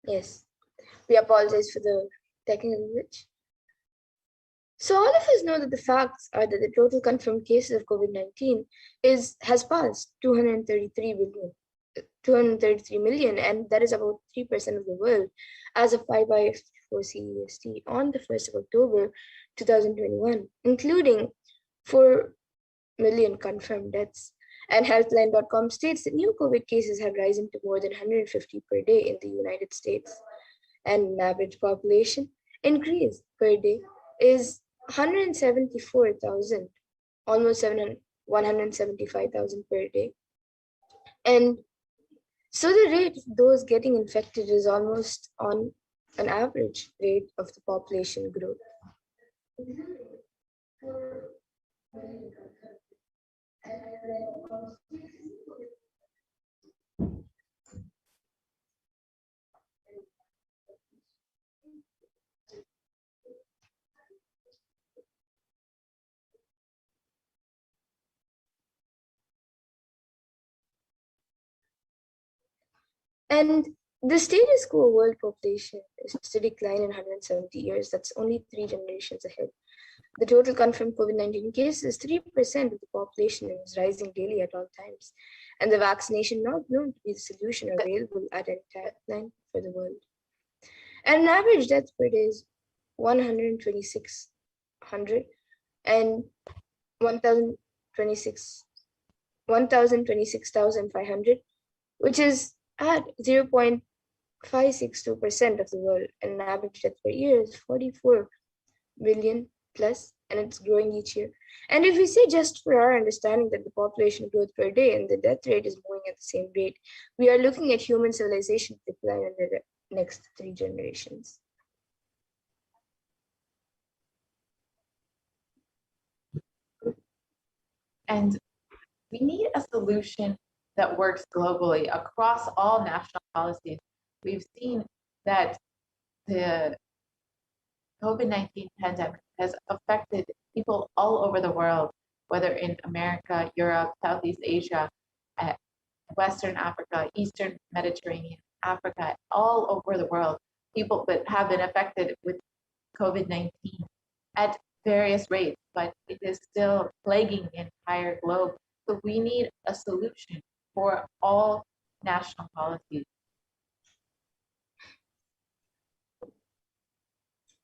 Yes, we apologize for the technical glitch. So all of us know that the facts are that the total confirmed cases of COVID-19 has passed 233 million, and that is about 3% of the world as of 5 by 54 CEST on the 1st of October 2021, including 4 million confirmed deaths. And Healthline.com states that new COVID cases have risen to more than 150 per day in the United States, and an average population increase per day is 174,000, almost 175,000 per day. And so the rate of those getting infected is almost on an average rate of the population growth. And the status quo world population is to decline in 170 years. That's only 3 generations ahead. The total confirmed COVID-19 cases is 3% of the population and is rising daily at all times. And the vaccination not known to be the solution available at any time for the world. And an average death per day is 126,000 and 1,026,500, which is at 0.562% of the world, and an average death per year is 44 million plus, and it's growing each year. And if we say, just for our understanding, that the population growth per day and the death rate is moving at the same rate, we are looking at human civilization decline in the next 3 generations. And we need a solution that works globally across all national policies. We've seen that the COVID-19 pandemic has affected people all over the world, whether in America, Europe, Southeast Asia, Western Africa, Eastern Mediterranean, Africa, all over the world. People that have been affected with COVID-19 at various rates, but it is still plaguing the entire globe. So we need a solution for all national policies.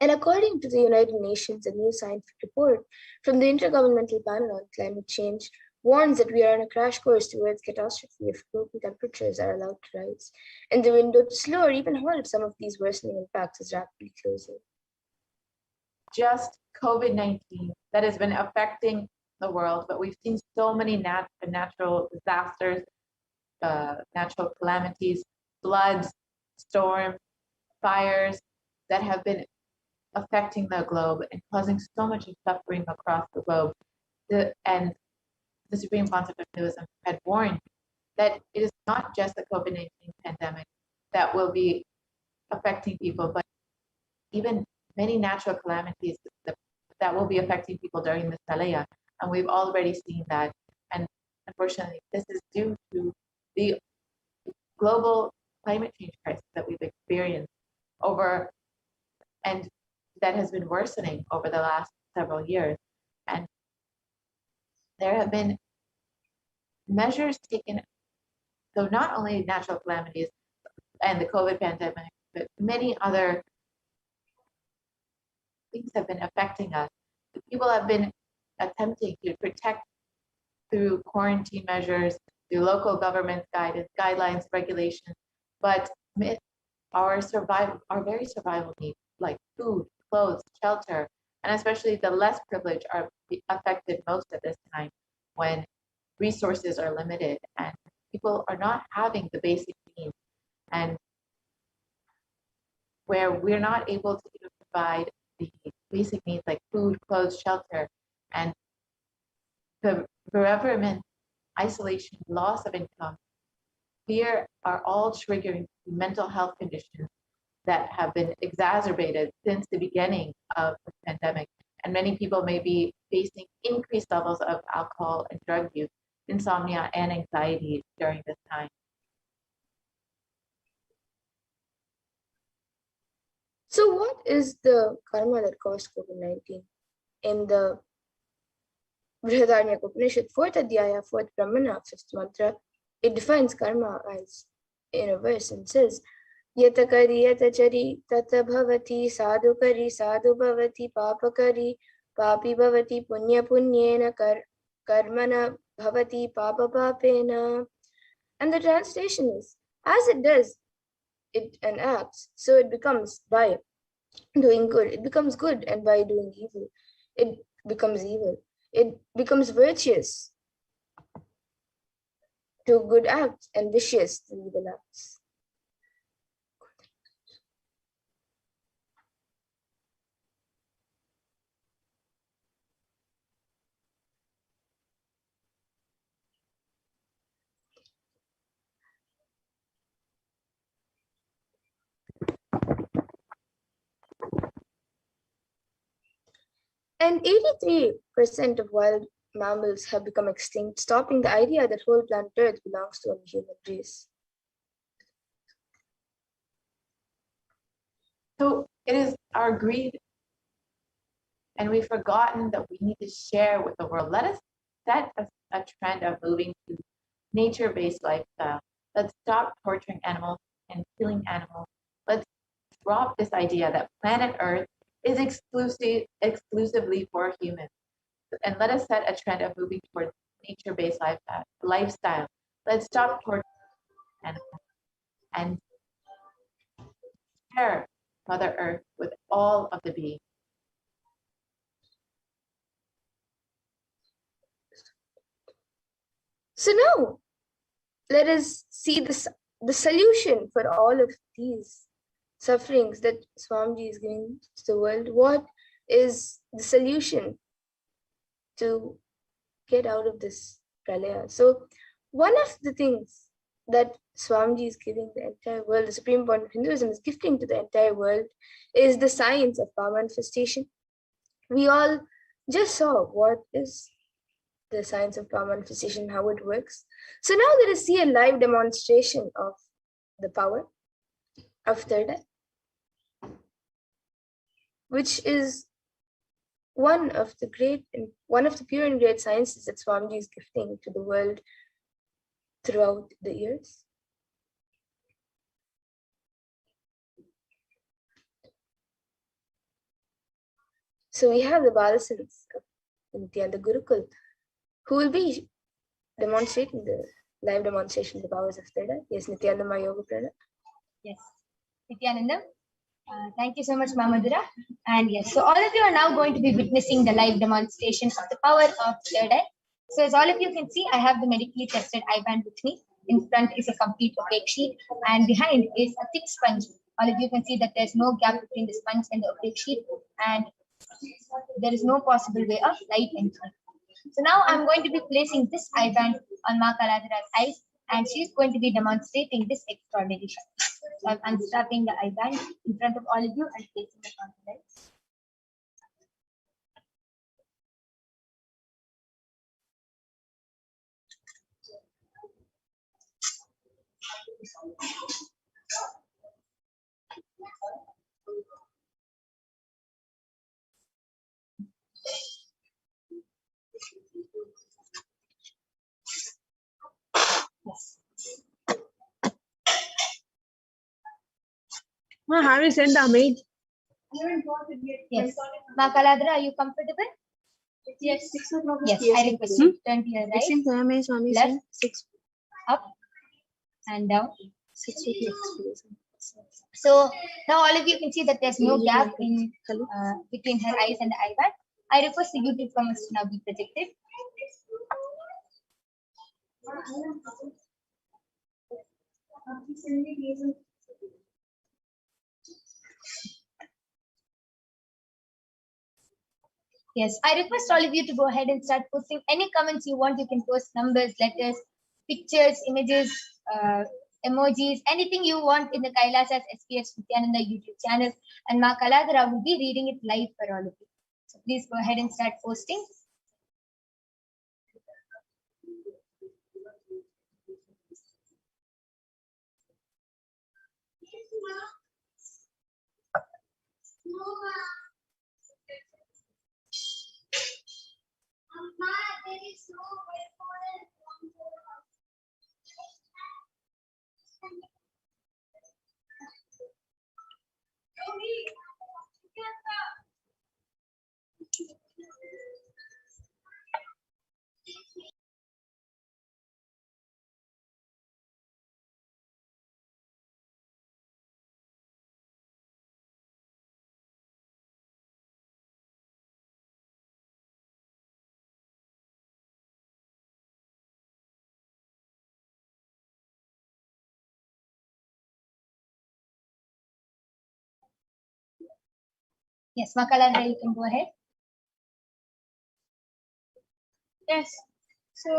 And according to the United Nations, a new scientific report from the Intergovernmental Panel on Climate Change warns that we are on a crash course towards catastrophe if global temperatures are allowed to rise, and the window to slow or even halt some of these worsening impacts is rapidly closing. Just COVID-19 that has been affecting the world, but we've seen so many natural disasters, natural calamities, floods, storms, fires that have been affecting the globe and causing so much suffering across the globe. And the Supreme Pontificalism had warned that it is not just the COVID-19 pandemic that will be affecting people, but even many natural calamities that will be affecting people during this Talaya. And we've already seen that. And unfortunately, this is due to the global climate change crisis that we've experienced and that has been worsening over the last several years. And there have been measures taken, so not only natural calamities and the COVID pandemic, but many other things have been affecting us. People have been attempting to protect through quarantine measures, through local government guidance, guidelines, regulations, but our very survival needs, like food, clothes, shelter, and especially the less privileged are affected most at this time when resources are limited and people are not having the basic needs, and where we're not able to provide the basic needs like food, clothes, shelter, and the bereavement, isolation, loss of income, fear are all triggering mental health conditions that have been exacerbated since the beginning of the pandemic. And many people may be facing increased levels of alcohol and drug use, insomnia, and anxiety during this time. So what is the karma that caused COVID-19? In the Brihadaranyaka Upanishad, 4th Adhyaya, 4th Brahmana, 5th mantra, it defines karma as in a verse and says, Yatakari yatachari tata bhavati sadhukari sadhu bhavati papakari papi bhavati punya punyena karmana bhavati papa papena. And the translation is, as it does it and acts, so it becomes by doing good. It becomes good, and by doing evil, it becomes evil. It becomes virtuous to good acts and vicious to evil acts. And 83% of wild mammals have become extinct, stopping the idea that whole planet Earth belongs to a human race. So it is our greed, and we've forgotten that we need to share with the world. Let us set a trend of moving to nature-based lifestyle. Let's stop torturing animals and killing animals. Let's drop this idea that planet Earth is exclusively for humans. And let us set a trend of moving towards nature-based lifestyle. Let's stop torturing animals and share Mother Earth with all of the beings. So now, let us see the solution for all of these sufferings that Swamiji is giving to the world. What is the solution to get out of this pralaya? So one of the things that Swamiji is giving the entire world, the Supreme Point of Hinduism is gifting to the entire world, is the science of power manifestation. We all just saw what is the science of power manifestation, how it works. So now let us see a live demonstration of the power of third eye, which is one of the pure and great sciences that Swamiji is gifting to the world throughout the years. So we have the Balasins of Nithyananda Gurukul, who will be demonstrating the live demonstration of the powers of third eye. Yes, Nithyananda Yoga Prana. Yes, Nithyananda. Thank you so much, Mamadura. And yes, so all of you are now going to be witnessing the live demonstration of the power of third eye. So as all of you can see, I have the medically tested eye band with me. In front is a complete opaque sheet, and behind is a thick sponge. All of you can see that there's no gap between the sponge and the opaque sheet, and there is no possible way of light entering. So now I'm going to be placing this eye band on Ma Kaladhara's eyes, and she's going to be demonstrating this extraordinary shot. So I'm unstrapping the eye band in front of all of you and placing it on the lens. Yes. Have you sent the mail? Yes. Ma Kaladhara, are you comfortable? Yes. 6 o'clock. Yes, I request you to turn to your right, left, 6 up, and down. 6 o'clock. So now all of you can see that there's no gap in between her eyes and the eye band. I request the YouTube comments to now be projected. Yes, I request all of you to go ahead and start posting any comments you want. You can post numbers, letters, pictures, images, emojis, anything you want in the Kailasa'S HDH Nithyananda YouTube channel. And Ma Kaladhara will be reading it live for all of you. So please go ahead and start posting. Yes, Makalandra, you can go ahead. Yes. So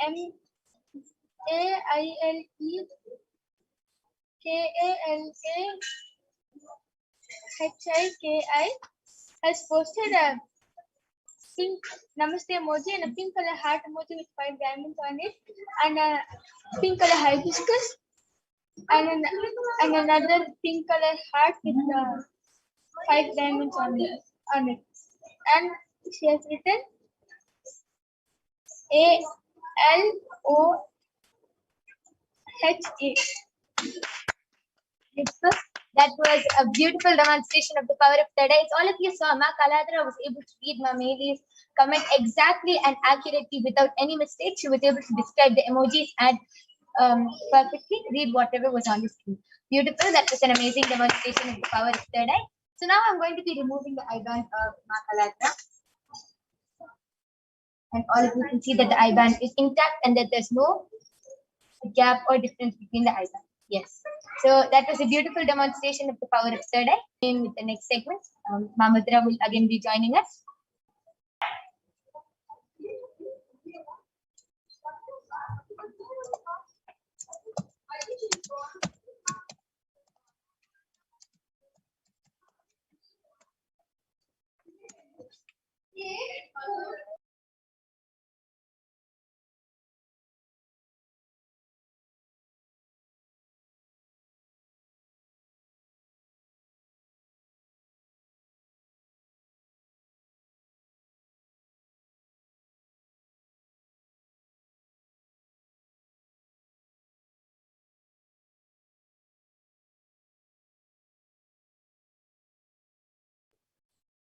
MAILEKALAHIKI has posted a pink Namaste emoji and a pink color heart emoji with 5 diamonds on it, and a pink color hibiscus, and another pink color heart with 5 diamonds on it. And she has written ALOHA. So that was a beautiful demonstration of the power of third eye. It's all of you saw. Ma Kaladra was able to read Ma Meli's comment exactly and accurately without any mistake. She was able to describe the emojis and perfectly read whatever was on the screen. Beautiful. That was an amazing demonstration of the power of third eye. So now I'm going to be removing the eye band of Ma Kaladra. And all of you can see that the eye band is intact and that there's no gap or difference between the eye band. Yes. So that was a beautiful demonstration of the power of third eye. In with the next segment, Mamadra will again be joining us.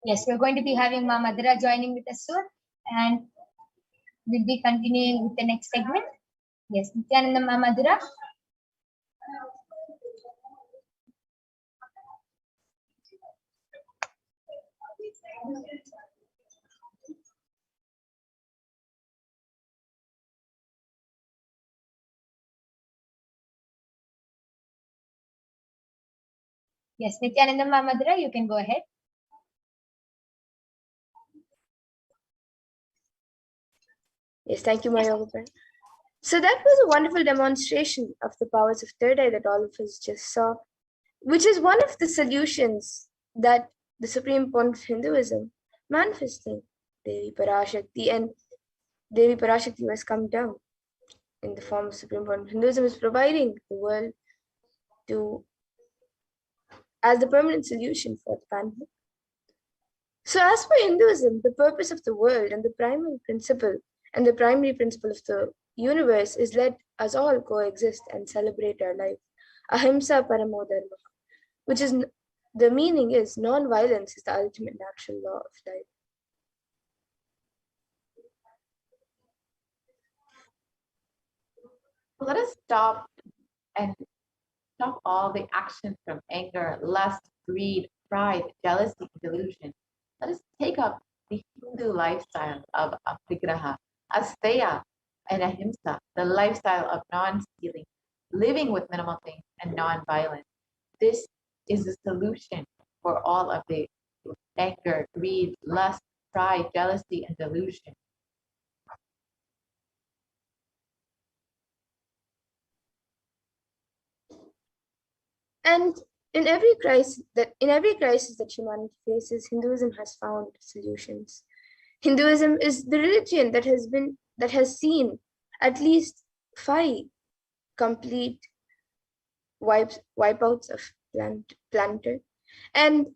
Yes, we're going to be having Mamadra joining with us soon, and we'll be continuing with the next segment. Yes, Nithyananda Mamadra. Yes, Nithyananda Mamadra, you can go ahead. Yes, thank you, my yoga friend. So that was a wonderful demonstration of the powers of third eye that all of us just saw, which is one of the solutions that the supreme point of Hinduism manifesting Devi Parashakti, and Devi Parashakti has come down in the form of supreme point of Hinduism, is providing the world to as the permanent solution for the pandemic. So as per Hinduism, the purpose of the world and the primary principle of the universe is let us all coexist and celebrate our life. Ahimsa paramo dharma, which is the meaning is non-violence is the ultimate natural law of life. Let us stop all the actions from anger, lust, greed, pride, jealousy, delusion. Let us take up the Hindu lifestyle of apigraha, asteya, and ahimsa, the lifestyle of non-stealing, living with minimal things and non-violence. This is the solution for all of the anger, greed, lust, pride, jealousy, and delusion. And in every crisis that humanity faces, Hinduism has found solutions. Hinduism is the religion that has seen at least 5 complete wipeouts of planet Earth, and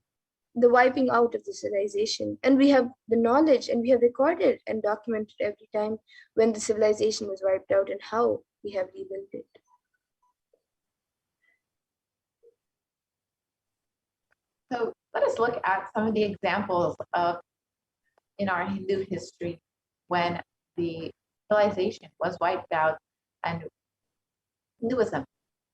the wiping out of the civilization. And we have the knowledge, and we have recorded and documented every time when the civilization was wiped out and how we have rebuilt it. So let us look at some of the examples in our Hindu history when the civilization was wiped out and Hinduism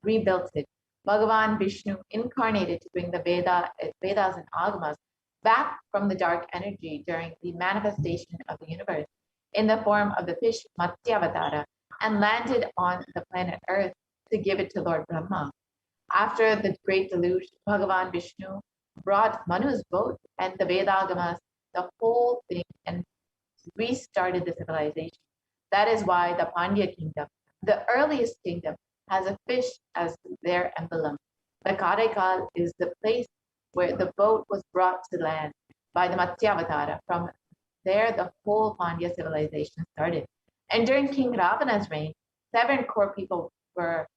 rebuilt it. Bhagavan Vishnu incarnated to bring the Vedas and Agamas back from the dark energy during the manifestation of the universe in the form of the fish Matsyavatara and landed on the planet Earth to give it to Lord Brahma. After the great deluge, Bhagavan Vishnu brought Manu's boat and the Vedagamas, the whole thing, and restarted the civilization. That is why the Pandya kingdom, the earliest kingdom, has a fish as their emblem. The Karaikal is the place where the boat was brought to land by the Matsyavatara. From there, the whole Pandya civilization started. And during King Ravana's reign, 7 core people were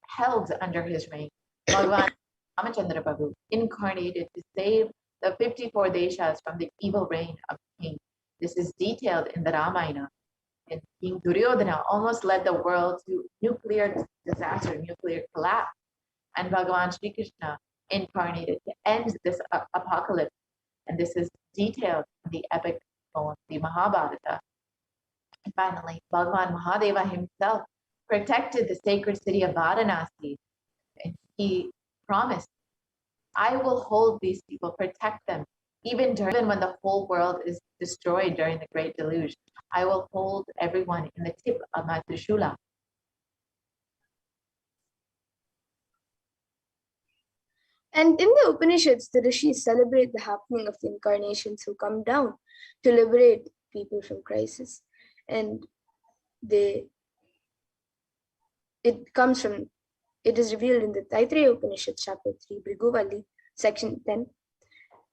held under his reign. Bhagavan Ramachandra Prabhu incarnated to save the 54 deshas from the evil reign of the king. This is detailed in the Ramayana. And King Duryodhana almost led the world to nuclear disaster, nuclear collapse. And Bhagavan Sri Krishna incarnated to end this apocalypse. And this is detailed in the epic poem, the Mahabharata. And finally, Bhagavan Mahadeva himself protected the sacred city of Varanasi. And he promised, I will hold these people, protect them, even when the whole world is destroyed during the great deluge. I will hold everyone in the tip of my Trishula. And in the Upanishads, the rishis celebrate the happening of the incarnations who come down to liberate people from crisis. And it is revealed in the Taittiriya Upanishad, chapter 3, Bhriguvali, section 10.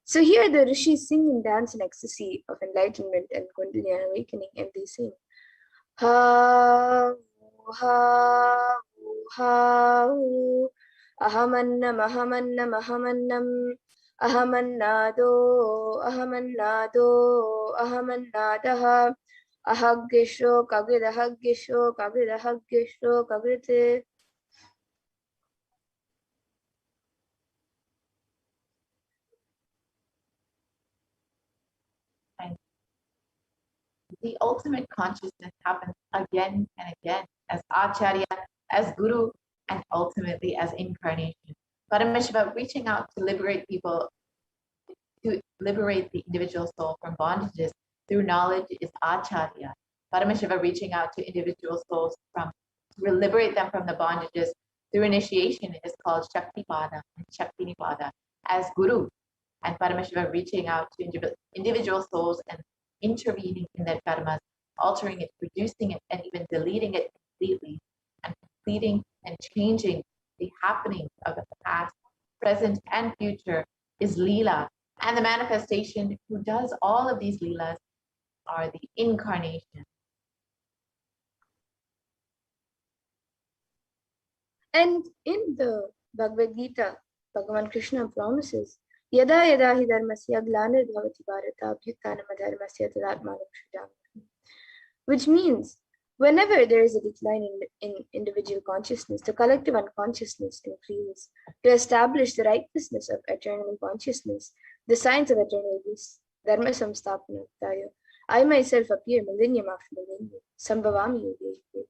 So here the rishis sing and dance in ecstasy of enlightenment and Kundalini awakening, and they sing, ha, ha, ha, ahamannam, ahamannam, ahamannam, ahamannado, ahamannado, ahamannadaha, ahaggisho, kagrid, ahaggisho, kagrid, ahaggisho, kagrite. The ultimate consciousness happens again and again as Acharya, as Guru, and ultimately as incarnation. Paramashiva reaching out to liberate people, to liberate the individual soul from bondages through knowledge is Acharya. Paramashiva reaching out to individual souls to liberate them from the bondages through initiation is called Shaktipada and Shaktinipada as Guru. And Paramashiva reaching out to individual souls and intervening in their karmas, altering it, reducing it, and even deleting it completely, and completing and changing the happenings of the past, present, and future is Leela. And the manifestation who does all of these Leelas are the incarnation. And in the Bhagavad Gita, Bhagavan Krishna promises, Yada yada hi dharmasya glanir bhavati bharata abhyutanam adharmasya tadatmanam shriyam. Which means, whenever there is a decline in individual consciousness, the collective unconsciousness increases. To establish the righteousness of eternal consciousness, the signs of eternal bliss, dharma samsthapanataya, I myself appear millennium after millennium, sambhavami yuge yuge.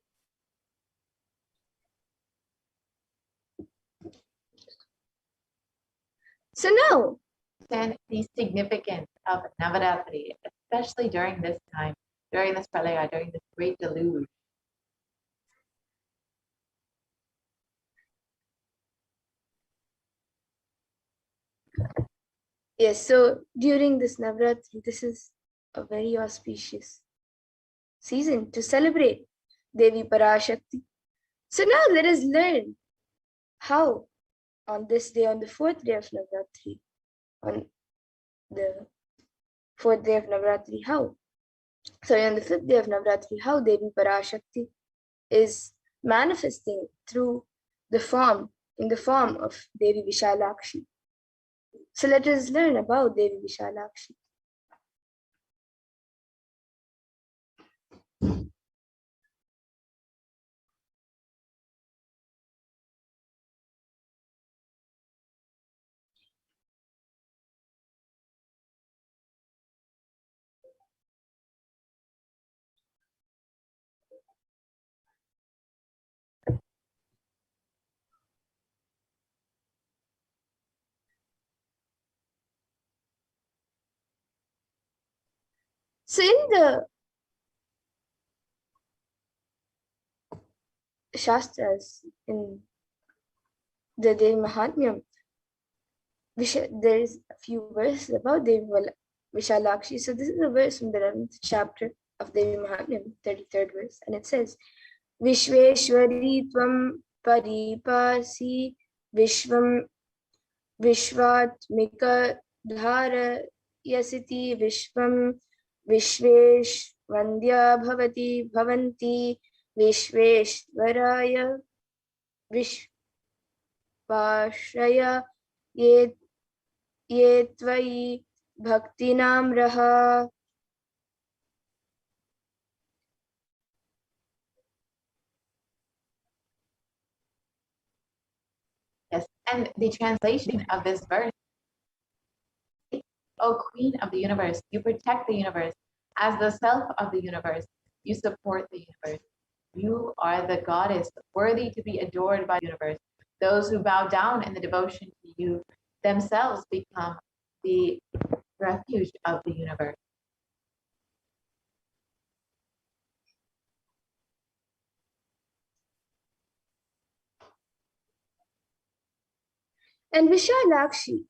So now, understand the significance of Navaratri, especially during this time, during this pralaya, during this great deluge. yes, so during this Navaratri, this is a very auspicious season to celebrate Devi Parashakti. So now let us learn how on this day, on the 4th day of Navaratri, on the 4th day of Navaratri, how? Sorry, on the 5th day of Navaratri, how Devi Parashakti is manifesting through the form, in the form of Devi Vishalakshi. So let us learn about Devi Vishalakshi. So in the Shastras, in the Devi Mahatmyam, there is a few verses about Devi Vishalakshi. So this is a verse from the 11th chapter of Devi Mahatmyam, 33rd verse, and it says, Vishveshwari Tvam Paripasi Vishvam Vishvatmika Dhara Yasiti Vishvam Vishvesh Vandya Bhavati Bhavanti Vishveshwaraya Vishvashraya Ye Tvai Bhaktinam Raha. Yes, and the translation of this verse, O Queen of the universe, you protect the universe. As the self of the universe, you support the universe. You are the goddess, worthy to be adored by the universe. Those who bow down in the devotion to you themselves become the refuge of the universe. And Vishalakshi,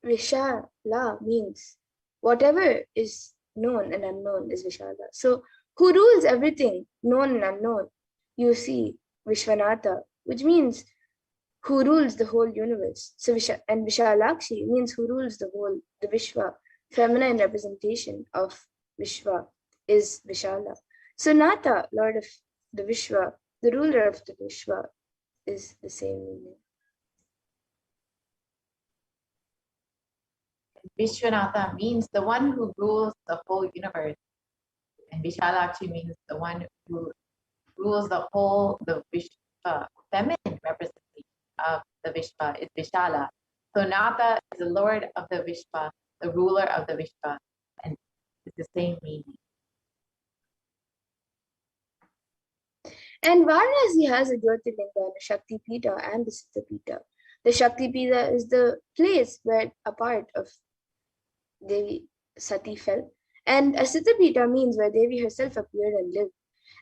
Vishala means whatever is known and unknown is Vishala. So who rules everything, known and unknown? You see Vishwanatha, which means who rules the whole universe. So and Vishalakshi means who rules the Vishwa. Feminine representation of Vishwa is Vishala. So Natha, Lord of the Vishwa, the ruler of the Vishwa, is the same meaning. Vishwanatha means the one who rules the whole universe. And Vishalakshi means the one who rules the Vishwa. Feminine representation of the Vishwa is Vishala. So Natha is the lord of the Vishwa, the ruler of the Vishwa, and it's the same meaning. And Varanasi has a Jyotirlinga, a Shakti Pita, and the Siddha Pita. The Shakti Pita is the place where a part of Devi Sati fell. And a Siddha Pita means where Devi herself appeared and lived.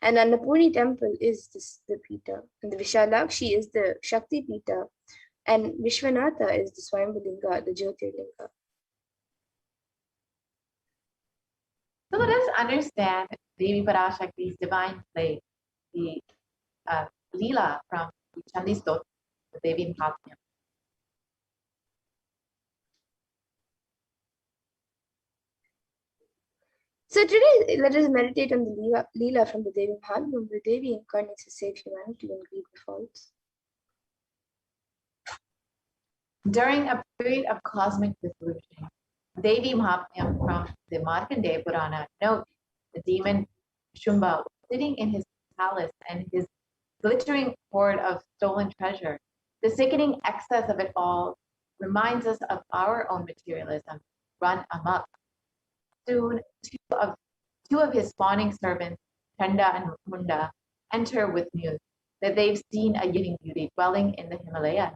And Annapurni temple is the Siddha Pita. And the Vishalakshi is the Shakti Pita. And Vishwanatha is the Swayambhulinga, the Jyotirlinga. So let us understand Devi Parashakti's divine play, the Leela from the Chandi Stotra, the Devi Mahatmyam. So today, let us meditate on the Leela from the Devi Mahatmyam, where Devi incarnates to save humanity when greed befalls. During a period of cosmic dissolution, Devi Mahatmyam from the Markandeya Purana notes the demon Shumba was sitting in his palace and his glittering hoard of stolen treasure. The sickening excess of it all reminds us of our own materialism run amok. Soon, two of his spawning servants, Chanda and Munda, enter with news that they've seen a yawning beauty dwelling in the Himalayas.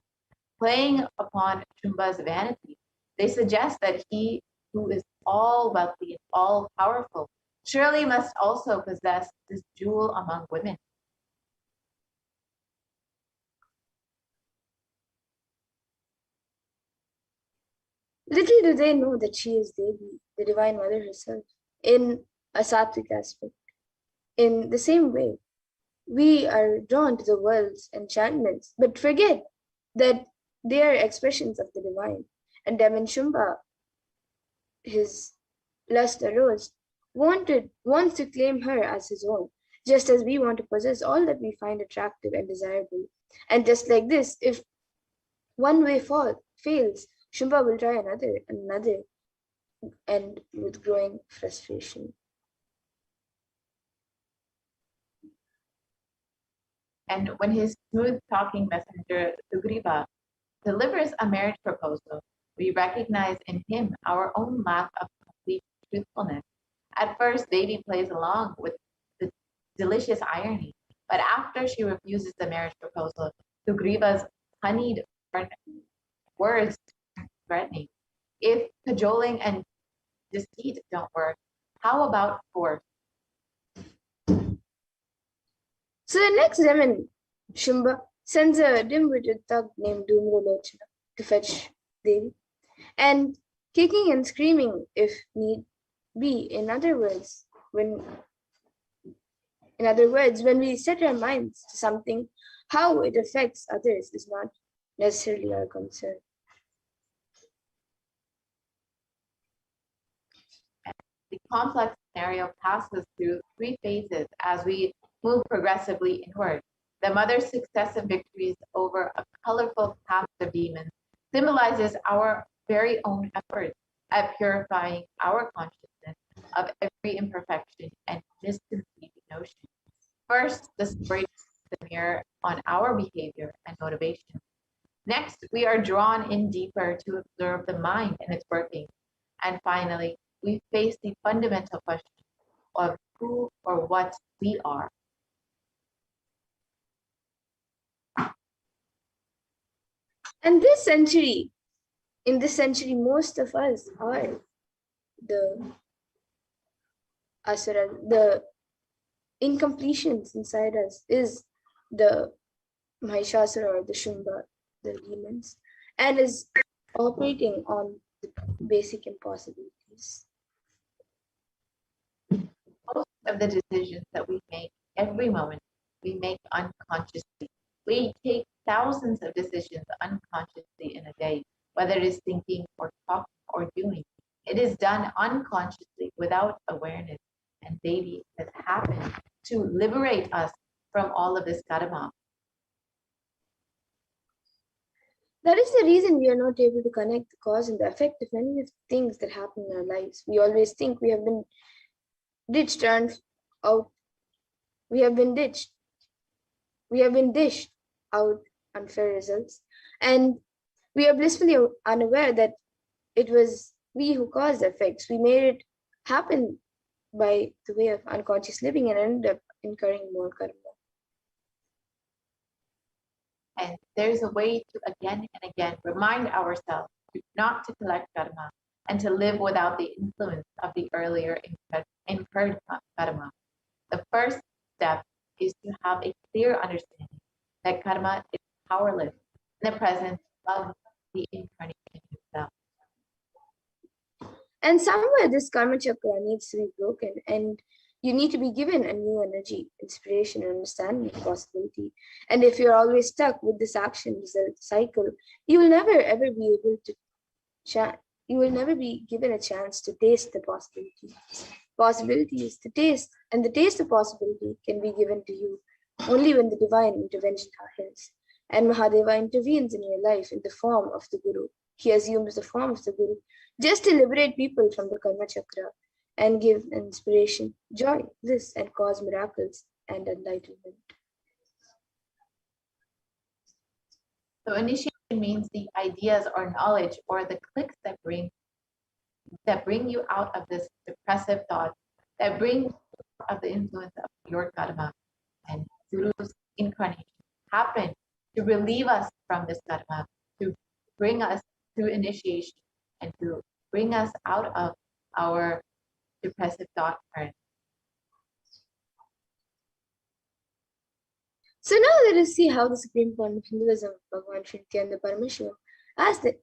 Playing upon Shumba's vanity, they suggest that he who is all wealthy and all powerful surely must also possess this jewel among women. Little do they know that she is Devi, the Divine Mother herself, in a sattvic aspect. In the same way, we are drawn to the world's enchantments, but forget that they are expressions of the divine. And Demon Shumba, his lust arose, wants to claim her as his own, just as we want to possess all that we find attractive and desirable. And just like this, if one way fails, Shumba will try another, and with growing frustration. And when his smooth-talking messenger, Sugriva, delivers a marriage proposal, we recognize in him our own lack of complete truthfulness. At first, Devi plays along with the delicious irony, but after she refuses the marriage proposal, Sugriva's honeyed words threatening. If cajoling and deceit don't work, how about force? So the next demon, Shumba, sends a dim-witted thug named Dhumralochana to fetch Devi, and kicking and screaming if need be. When we set our minds to something, how it affects others is not necessarily our concern. The complex scenario passes through three phases as we move progressively inward. The mother's successive victories over a colorful cast of demons symbolizes our very own efforts at purifying our consciousness of every imperfection and misconceived notion. First, the story is the mirror on our behavior and motivation. Next, we are drawn in deeper to observe the mind and its working. And finally, we face the fundamental question of who or what we are. And in this century, most of us are the asura, the incompletions inside us is the Mahishasura or the Shumba, the demons, and is operating on the basic impossibilities. Most of the decisions that we make every moment, we make unconsciously. We take thousands of decisions unconsciously in a day, whether it is thinking or talking or doing. It is done unconsciously without awareness. And Devi has happened to liberate us from all of this karma. That is the reason we are not able to connect the cause and the effect of many of the things that happen in our lives. We always think we have been ditched out. We have been dished out unfair results, and we are blissfully unaware that it was we who caused the effects. We made it happen by the way of unconscious living and ended up incurring more karma. And there's a way to again and again remind ourselves not to collect karma and to live without the influence of the earlier incurred karma. The first step is to have a clear understanding that karma is powerless in the presence of the incarnation itself. And somewhere this karma chakra needs to be broken, and you need to be given a new energy, inspiration, and understanding of possibility. And if you're always stuck with this action result cycle, you will never ever be able to you will never be given a chance to taste the possibility. Possibility is the taste, and the taste of possibility can be given to you only when the divine intervention happens. And Mahadeva intervenes in your life in the form of the Guru. He assumes the form of the Guru just to liberate people from the karma chakra and give inspiration, joy, bliss, and cause miracles and enlightenment. So initiation means the ideas or knowledge or the clicks that bring you out of this depressive thought, that bring you out of the influence of your karma. And Guru's incarnation happened to relieve us from this karma, to bring us through initiation and to bring us out of our depressive thought current. So now let us see how the supreme point of Hinduism, Bhagavan Sri Nithyananda Paramashivam, as the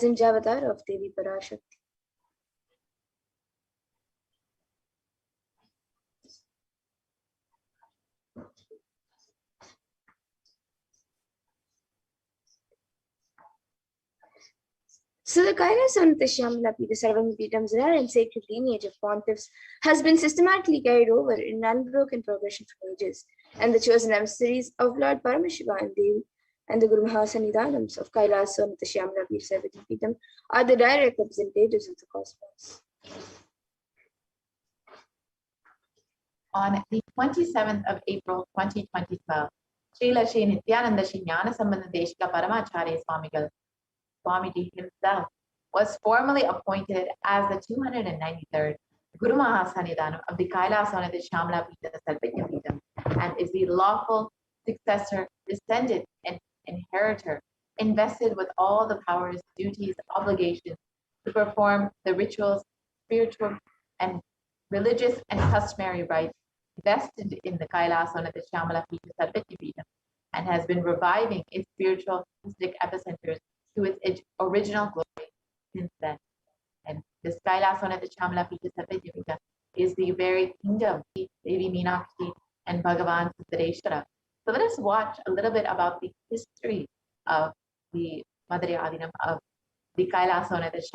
Javatar of Devi Parashakti. So the Kailasa'S, the Sarvamapita's rare and sacred lineage of pontiffs has been systematically carried over in unbroken progression for ages, and the chosen emissaries of Lord Paramashiva and Devi and the Guru Mahasannidhanams of Kailasa'S, the Sarvamapita are the direct representatives of the cosmos. On the 27th of April 2012, Srila Sri Nithyananda Jnana Sambandha Deshika Paramacharya Swamiji himself was formally appointed as the 293rd Guru Mahasannidhanam of the Kailasa'S Shamlapita Sarvajñapita and is the lawful successor, descendant, and inheritor, invested with all the powers, duties, obligations to perform the rituals, spiritual, and religious and customary rites vested in the Kailasa'S Shamlapita Sarvajñapita and has been reviving its spiritual mystic epicenters to its original glory since then. And this Kailasa'S is the very kingdom of Devi Meenakshi and Bhagavan Sundareshwara. So let us watch a little bit about the history of the Madurai Adinam of the Kailasa'S.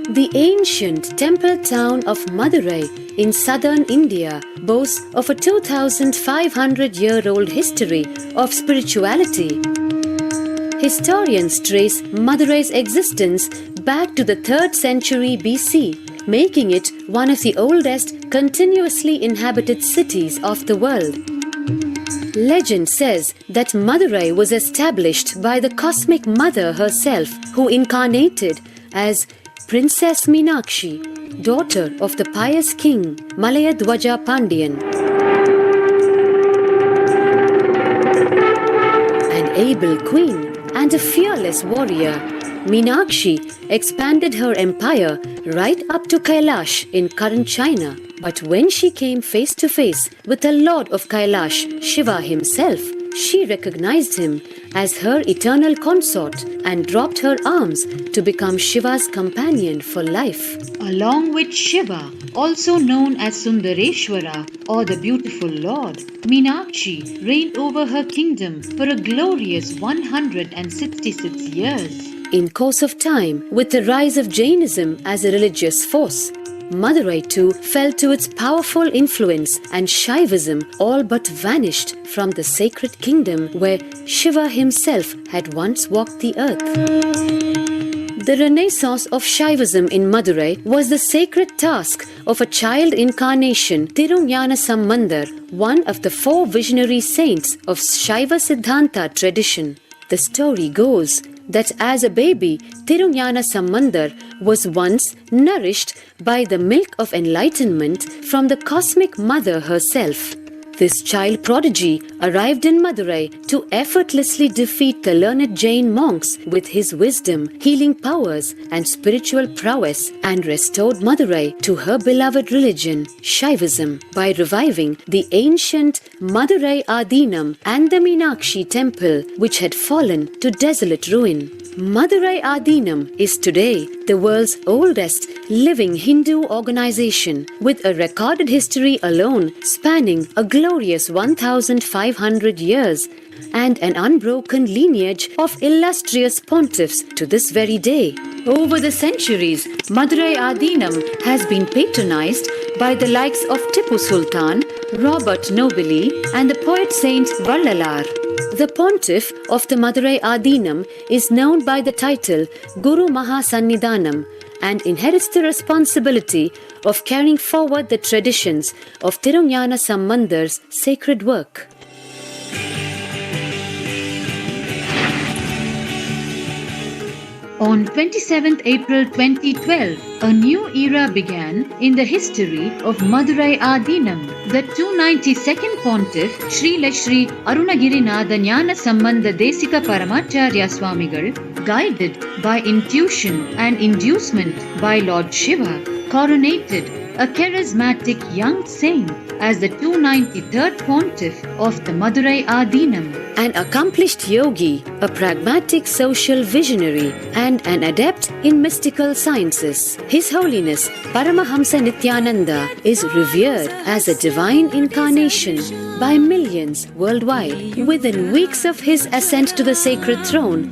The ancient temple town of Madurai in southern India boasts of a 2,500-year-old history of spirituality. Historians trace Madurai's existence back to the 3rd century BC, making it one of the oldest continuously inhabited cities of the world. Legend says that Madurai was established by the cosmic mother herself, who incarnated as Princess Meenakshi, daughter of the pious king Malayadwaja Pandian. An able queen and a fearless warrior, Meenakshi expanded her empire right up to Kailash in current China. But when she came face to face with the Lord of Kailash, Shiva himself, she recognized him as her eternal consort and dropped her arms to become Shiva's companion for life. Along with Shiva, also known as Sundareshwara or the beautiful Lord, Meenakshi reigned over her kingdom for a glorious 166 years. In course of time, with the rise of Jainism as a religious force, Madurai too fell to its powerful influence, and Shaivism all but vanished from the sacred kingdom where Shiva himself had once walked the earth. The renaissance of Shaivism in Madurai was the sacred task of a child incarnation, Tirunjana Sambandar, one of the 4 visionary saints of Shaiva Siddhanta tradition. The story goes that as a baby, Tirunjana Sambandar was once nourished by the milk of enlightenment from the cosmic mother herself. This child prodigy arrived in Madurai to effortlessly defeat the learned Jain monks with his wisdom, healing powers, and spiritual prowess, and restored Madurai to her beloved religion, Shaivism, by reviving the ancient Madurai Adinam and the Meenakshi temple, which had fallen to desolate ruin. Madurai Adinam is today the world's oldest living Hindu organization, with a recorded history alone spanning a glorious 1,500 years and an unbroken lineage of illustrious pontiffs to this very day. Over the centuries, Madurai Adinam has been patronized by the likes of Tipu Sultan, Robert Nobili, and the poet saint Vallalar. The pontiff of the Madurai Adinam is known by the title Guru Mahasannidhanam and inherits the responsibility of carrying forward the traditions of Tirunjana Sambandar's sacred work. On 27th April 2012, a new era began in the history of Madurai Adinam. The 292nd Pontiff, Srila Sri Arunagirinatha Jnana Sambandha Desika Paramacharya Swamigal, guided by intuition and inducement by Lord Shiva, coronated a charismatic young saint as the 293rd Pontiff of the Madurai Adinam. An accomplished yogi, a pragmatic social visionary, and an adept in mystical sciences, His Holiness Paramahamsa Nithyananda is revered as a divine incarnation by millions worldwide. Within weeks of his ascent to the sacred throne,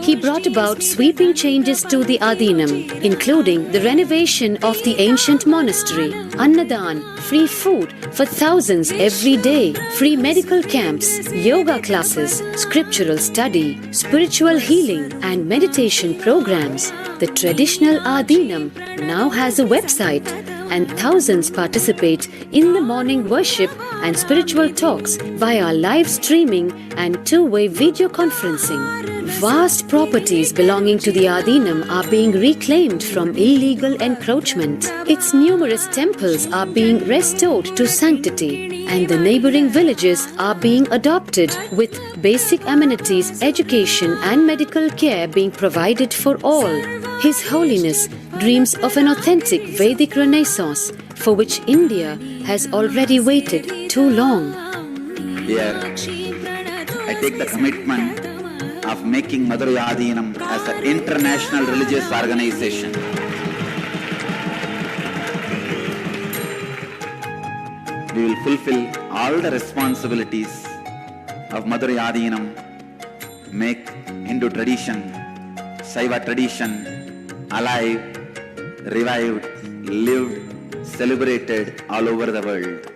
He brought about sweeping changes to the Adinam, including the renovation of the ancient monastery, Annadan, free food for thousands every day, free medical camps, yoga classes, scriptural study, spiritual healing, and meditation programs. The traditional Adinam now has a website, and thousands participate in the morning worship and spiritual talks via live streaming and two-way video conferencing. Vast properties belonging to the Adinam are being reclaimed from illegal encroachment. Its numerous temples are being restored to sanctity, and the neighboring villages are being adopted with basic amenities, education and medical care being provided for all. His Holiness dreams of an authentic Vedic Renaissance for which India has already waited too long. Here, I take the commitment of making Madurai Adinam as an international religious organization. We will fulfill all the responsibilities of Madurai Adinam, make Hindu tradition, Saiva tradition alive, revived, lived, celebrated all over the world.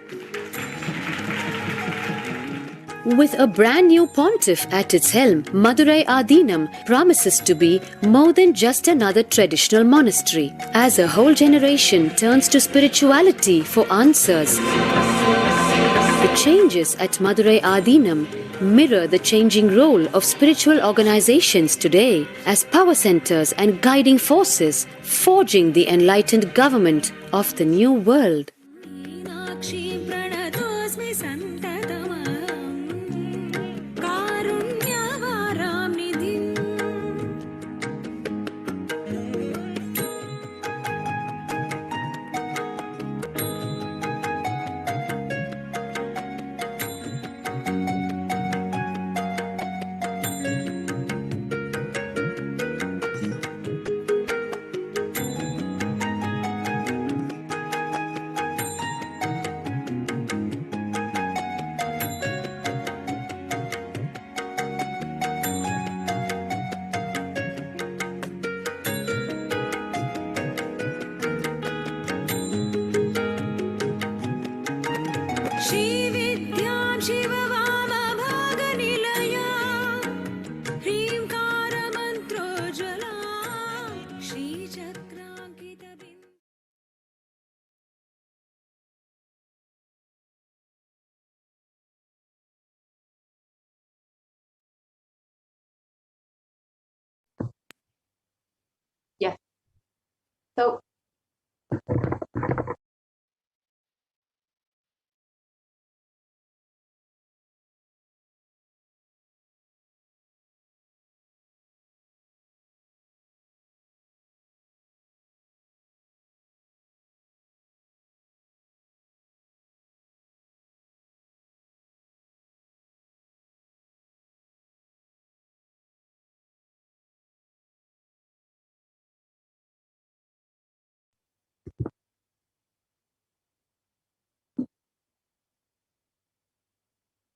With a brand new pontiff at its helm, Madurai Adinam promises to be more than just another traditional monastery, as a whole generation turns to spirituality for answers. The changes at Madurai Adinam mirror the changing role of spiritual organizations today as power centers and guiding forces, forging the enlightened government of the new world. Yes. So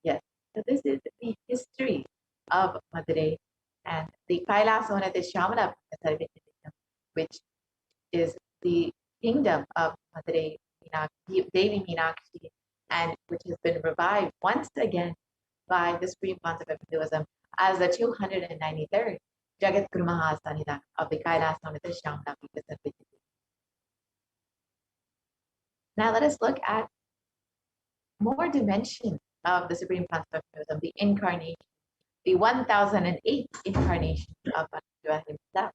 yes, so this is the history of Madurai and the Kailasa'S Nithyananda Paramashivam, which is the kingdom of Madurai, Devi Meenakshi, and which has been revived once again by the Supreme Concept of Hinduism as the 293rd Jagat Guru Mahasannidhan of the Kailasa'S Nithyananda Paramashivam. Now let us look at more dimensions of the Supreme Concept of Hinduism, the incarnation, the 1008th incarnation of Paramashiva himself.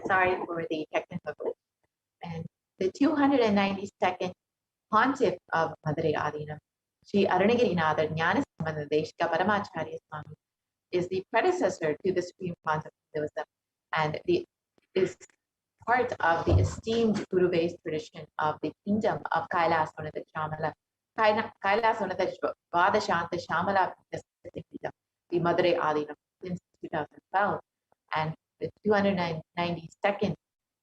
Sorry for the technical glitch. And the 292nd pontiff of Madurai Adinam, Sri Arunagirinatha Jnanasambandha Deshika Paramacharya Swami, is the predecessor to the Supreme Concept of Hinduism and is part of the esteemed Guru-based tradition of the kingdom of Kailasa'S Nithyananda Kailasa'S Vadashanta Shamala, the Madurai Adinam since 2012, and the 292nd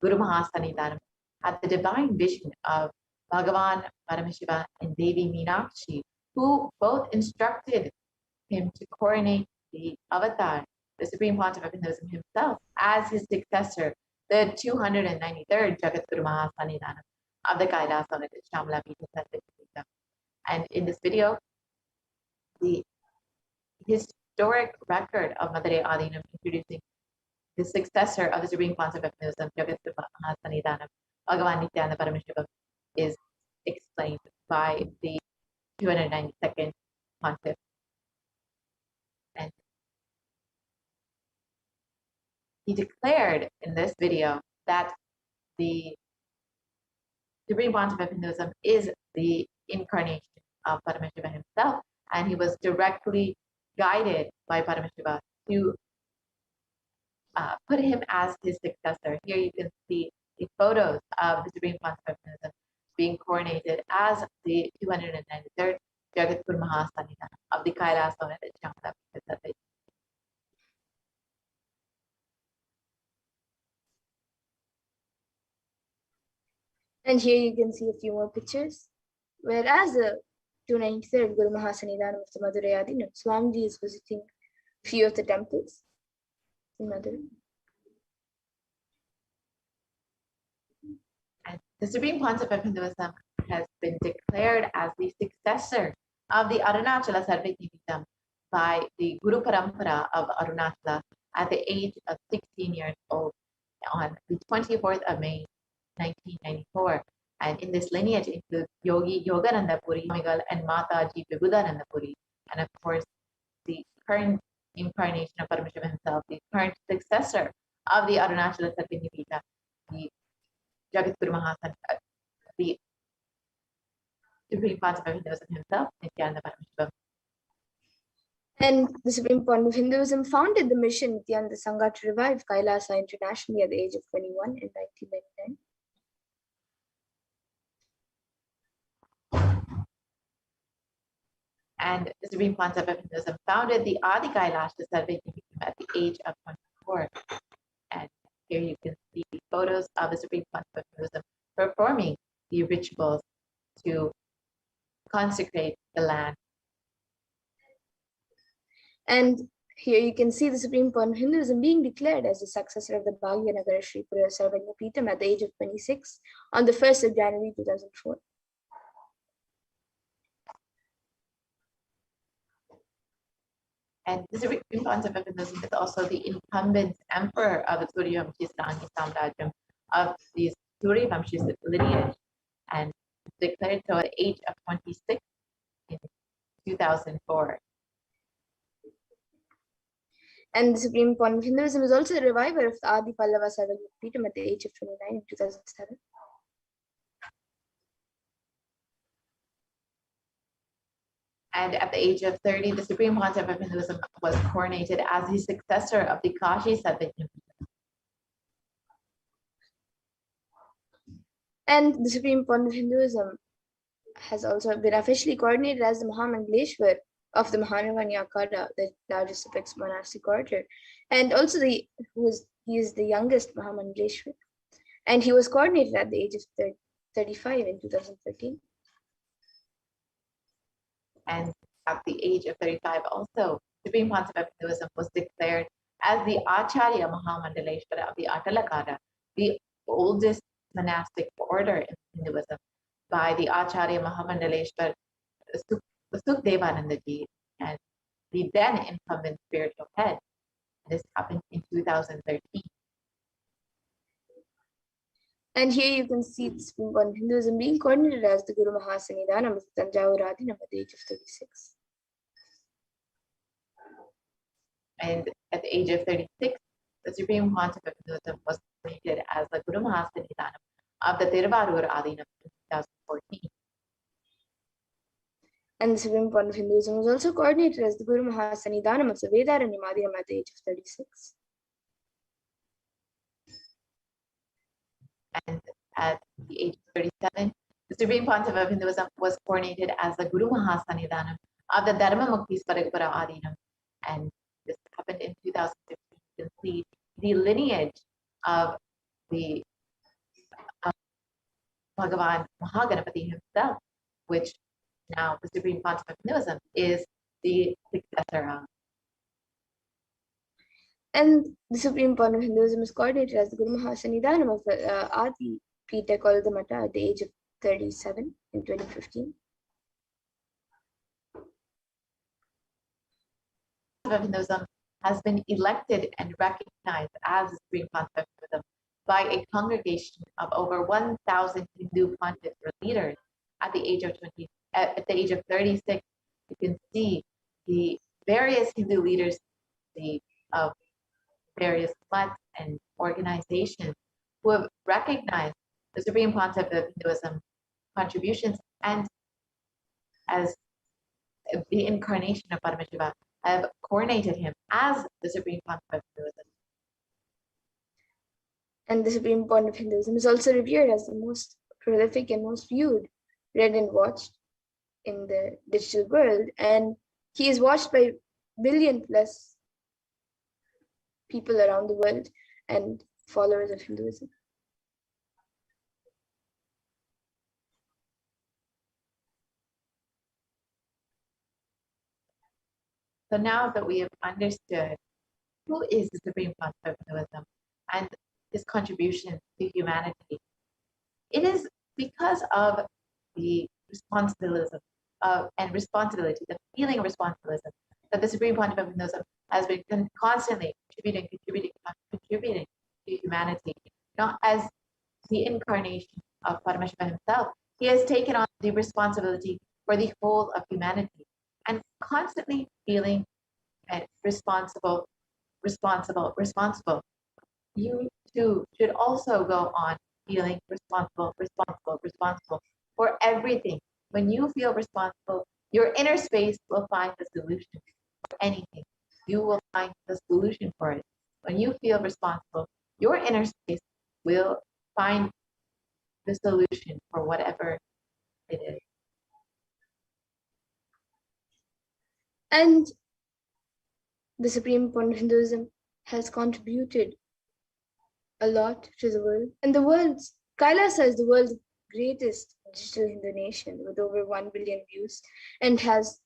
Guru Mahasannidhanam had the divine vision of Bhagavan Paramashiva and Devi Meenakshi, who both instructed him to coronate the avatar, the Supreme Pontiff of Hinduism himself, as his successor, the 293rd Jagat Guru Mahasannidhanam of the Kailasa'S Shamala Pita. And in this video, the historic record of Madurai Adinam introducing the successor of the Supreme Pontiff of Hinduism, Jagat Guru Mahasannidhanam, Bhagavan Nithyananda Paramashivam, is explained by the 292nd Pontiff. And he declared in this video that the Supreme Pontiff of Hinduism is the incarnation of Paramashiva himself, and he was directly guided by Paramashiva to put him as his successor. Here you can see the photos of the Supreme Pontiff of Hinduism being coronated as the 293rd Jagat Guru Mahasannidhanam of the Kailasa'S Shamala Pita. And here you can see a few more pictures. Whereas the 293rd Guru Mahasannidhanam of the Madurai Adinam, Swamiji is visiting a few of the temples in Madurai. And the Supreme Pontiff of Hinduism has been declared as the successor of the Arunachala Sarvajñapītam by the Guru Parampara of Arunachala at the age of 16 years old on the 24th of May, 1994. And in this lineage includes Yogi Yogananda Puri and Mataji Vibhudananda Puri. And of course, the current incarnation of Paramashiva himself, the current successor of the Arunachala Sarvajñapīta, the Jagat Guru Mahasannidhanam, the Supreme Pontiff of Hinduism himself, Nithyananda Paramashivam. And the Supreme Pontiff of Hinduism founded the mission Nityananda Sangha to revive Kailasa internationally at the age of 21 in 1999. And the Supreme Pontiff of Hinduism founded the Adi Kailasha Sarvajñapītam at the age of 24. And here you can see photos of the Supreme Pontiff of Hinduism performing the rituals to consecrate the land. And here you can see the Supreme Pontiff of Hinduism being declared as the successor of the Bhagyanagara Sri Pura Sarvajñapītam at the age of 26 on the 1st of January 2004. And the Supreme Pontiff of Hinduism is also the incumbent emperor of the Suryavamshi Srangi Samrajyam of the Suryavamshi lineage, and declared so at the age of 26 in 2004. And the Supreme Pontiff of Hinduism is also the reviver of the Adi Pallava Sarvajñapītam at the age of 29 in 2007. And at the age of 30, the Supreme Pontiff of Hinduism was coronated as the successor of the Kashi Sarvajñapītam. And the Supreme Pontiff of Hinduism has also been officially coordinated as the Mahamangaleshwar of the Mahanavani Akhada, the largest apex monastic order, and also he is the youngest Mahamangaleshwar, and he was coordinated at the age of 35 in 2013. And at the age of 35 also, Supreme Pontiff of Hinduism was declared as the Acharya Mahamandaleshwara of the Atalakara, the oldest monastic order in Hinduism, by the Acharya Mahamandaleshwar Sukdevanandaji and the then incumbent spiritual head. This happened in 2013. And here you can see the Supreme Pontiff of Hinduism being coordinated as the Guru Mahasannidhanam of the Tanjavur Adinam at the age of 36. And at the age of 36, the Supreme Pontiff of Hinduism was coordinated as the Guru Mahasannidhanam of the Tiruvarur Adinam in 2014. And the Supreme Pontiff of Hinduism was also coordinated as the Guru Mahasannidhanam of the Vedaranyam Adinam at the age of 36. And at the age of 37, The Supreme Pontiff of Hinduism was coronated as the Guru Mahasannidhanam of the Dharma Mukti Sparagapara Adinam. And this happened in 2015. You can see the lineage of the Bhagavan Mahaganapati himself, which now the Supreme Pontiff of Hinduism is the successor of. And the Supreme Pontiff of Hinduism is coordinated as the Guru Mahasannidhanam of the Adi Pita called the Mata at the age of 37 in 2015. Of Hinduism has been elected and recognized as the Supreme Pontiff of Hinduism by a congregation of over 1,000 Hindu pontiffs or leaders at the age of 36. You can see the various Hindu leaders of various mats and organizations who have recognized the Supreme Pontiff of Hinduism contributions and as the incarnation of Paramashiva have coronated him as the Supreme Pontiff of Hinduism. And the Supreme Pontiff of Hinduism is also revered as the most prolific and most viewed, read and watched in the digital world. And he is watched by billion plus people around the world and followers of Hinduism. So now that we have understood who is the Supreme Pontiff of Hinduism and his contribution to humanity, it is because of the responsibility, the feeling of responsibility that the Supreme Pontiff of Hinduism has been constantly contributing to humanity. Not as the incarnation of Paramashiva himself, he has taken on the responsibility for the whole of humanity and constantly feeling responsible. You too should also go on feeling responsible for everything. When you feel responsible, your inner space will find the solution for anything. You will find the solution for it. When you feel responsible, your inner space will find the solution for whatever it is. And the Supreme Pontiff of Hinduism has contributed a lot to the world. And Kailasa is the world's greatest digital Hindu nation with over 1 billion views and has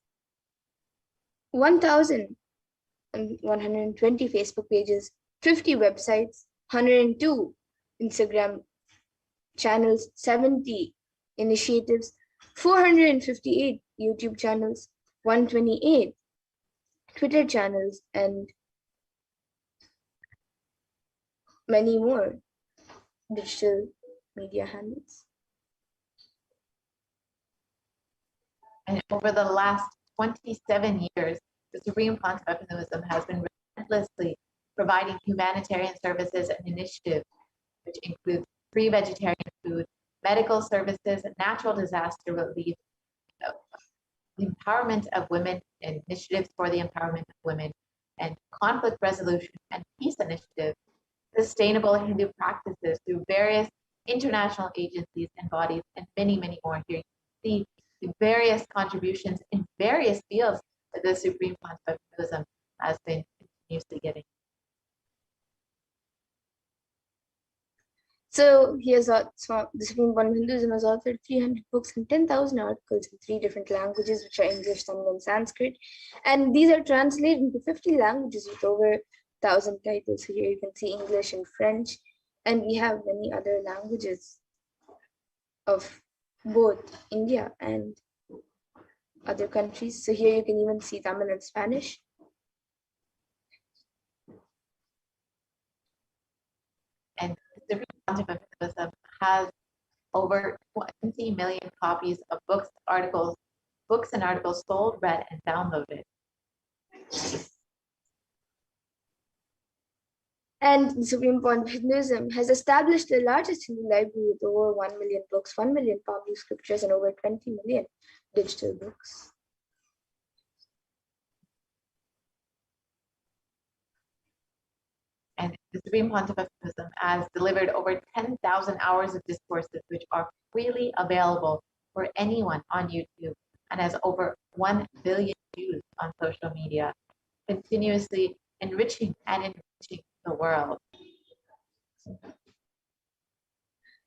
1,120 Facebook pages, 50 websites, 102 Instagram channels, 70 initiatives, 458 YouTube channels, 128 Twitter channels, and many more digital media handles. And over the last 27 years, the Supreme Pontiff of Hinduism has been relentlessly providing humanitarian services and initiatives, which include free vegetarian food, medical services, natural disaster relief, the empowerment of women, initiatives for the empowerment of women, and conflict resolution and peace initiatives, sustainable Hindu practices through various international agencies and bodies, and many, many more. Here you can see the various contributions in various fields that the Supreme Pontiff of Hinduism has been continuously getting. So the Supreme Pontiff of Hinduism has authored 300 books and 10,000 articles in 3 different languages, which are English, Tamil, and Sanskrit. And these are translated into 50 languages with over 1,000 titles. So here you can see English and French, and we have many other languages of both India and other countries. So here you can even see Tamil and Spanish. And the Supreme Pontiff of Hinduism has over 20 million copies of books and articles sold, read, and downloaded. And the Supreme Pontiff of Hinduism has established the largest Hindu library with over 1 million books, 1 million public scriptures, and over 20 million digital books. And the Supreme Pontiff of Hinduism has delivered over 10,000 hours of discourses, which are freely available for anyone on YouTube, and has over 1 billion views on social media, continuously enriching the world.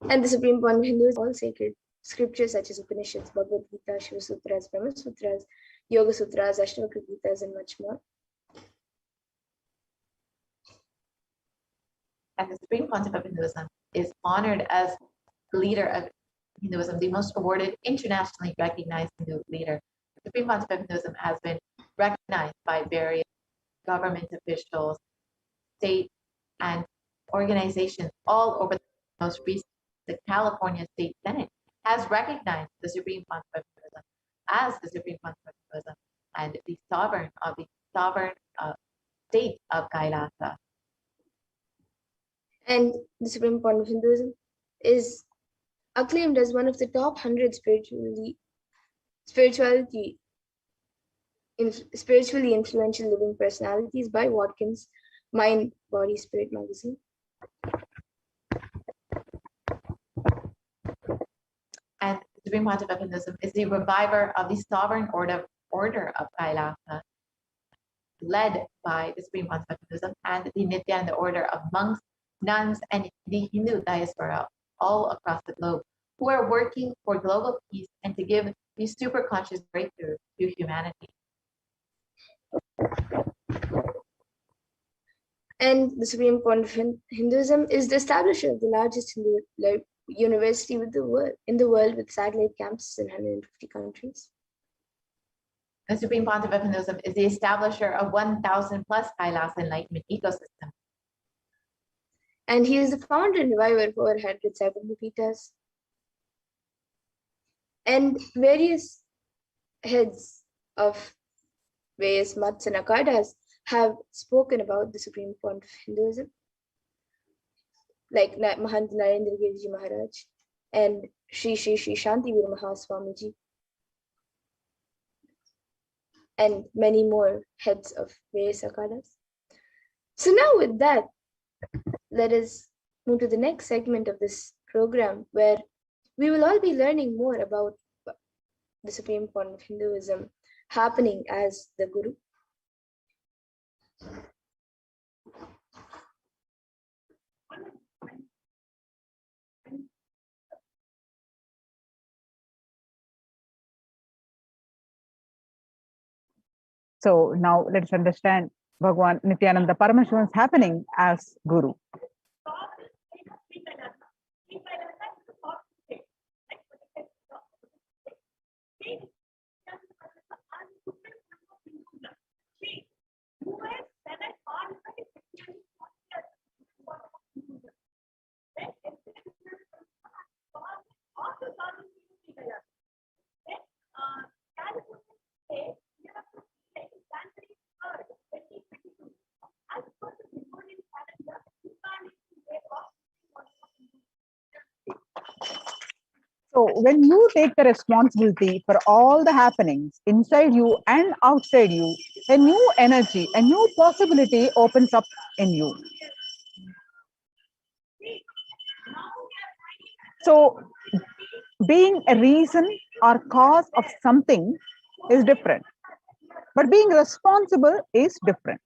And the Supreme Pontiff of Hinduism, all sacred scriptures such as Upanishads, Bhagavad Gita, Shiva Sutras, Brahma Sutras, Yoga Sutras, Ashtavakra Gitas, and much more. And the Supreme Pontiff of Hinduism is honored as the leader of Hinduism, the most awarded, internationally recognized Hindu leader. The Supreme Pontiff of Hinduism has been recognized by various government officials, state, and organizations all over the most recent. The California State Senate has recognized the Supreme Pontiff of Hinduism as the Supreme Pontiff of Hinduism and the sovereign of the state of Kailasa. And the Supreme Pontiff of Hinduism is acclaimed as one of the top 100 spiritually influential living personalities by Watkins Mind, Body, Spirit magazine. And the Supreme Pontiff of Hinduism is the reviver of the sovereign order of Kailasa, led by the Supreme Pontiff of Hinduism and the Nithyananda order of monks, nuns, and the Hindu diaspora all across the globe, who are working for global peace and to give the superconscious breakthrough to humanity. And the Supreme Pontiff of Hinduism is the establisher of the largest Hindu university in the world with satellite campuses in 150 countries. The Supreme Pontiff of Hinduism is the establisher of 1,000 plus Kailasa enlightenment ecosystem. And he is the founder and reviver of over 100 Cyberpitas. And various heads of various mats and akhadas have spoken about the Supreme Pontiff of Hinduism, like Mahant Narendra Giriji Maharaj and Sri Shantivir Mahaswamiji, and many more heads of various akhadas. So now with that, let us move to the next segment of this program, where we will all be learning more about the Supreme Pontiff of Hinduism happening as the Guru. So now let's understand Bhagwan Nithyananda Paramashivam is happening as Guru. So when you take the responsibility for all the happenings inside you and outside you, a new energy, a new possibility opens up in you. So being a reason or cause of something is different, but being responsible is different.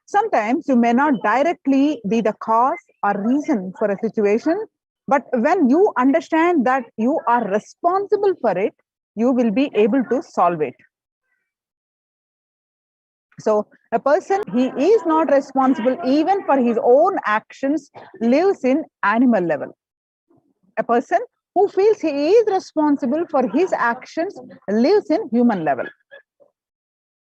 Sometimes you may not directly be the cause or reason for a situation, but when you understand that you are responsible for it, you will be able to solve it. So a person, he is not responsible even for his own actions, lives in animal level. A person who feels he is responsible for his actions lives in human level.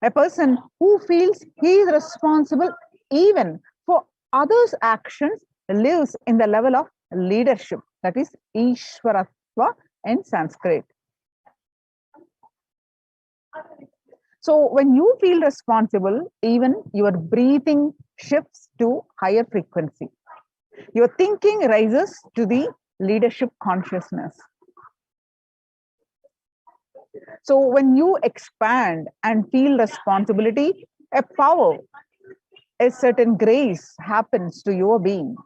A person who feels he is responsible even for others' actions lives in the level of leadership, that is Ishvaratva in Sanskrit. So when you feel responsible, even your breathing shifts to higher frequency. Your thinking rises to the leadership consciousness. So when you expand and feel responsibility, a power a certain grace happens to your being.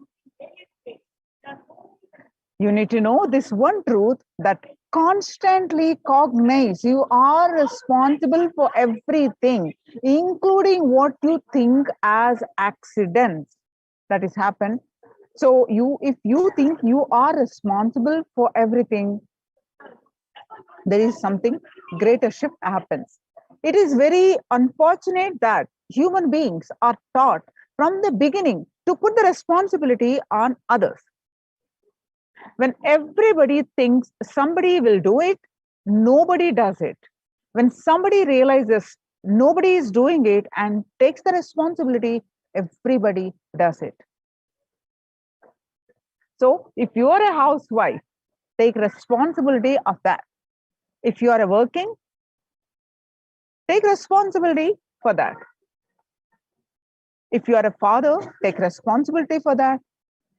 You need to know this one truth, that constantly cognize you are responsible for everything, including what you think as accidents that has happened. So if you think you are responsible for everything, there is something greater shift happens. It is very unfortunate that human beings are taught from the beginning to put the responsibility on others. When everybody thinks somebody will do it, nobody does it. When somebody realizes nobody is doing it and takes the responsibility, everybody does it. So if you are a housewife, take responsibility of that. If you are working, take responsibility for that. If you are a father, take responsibility for that.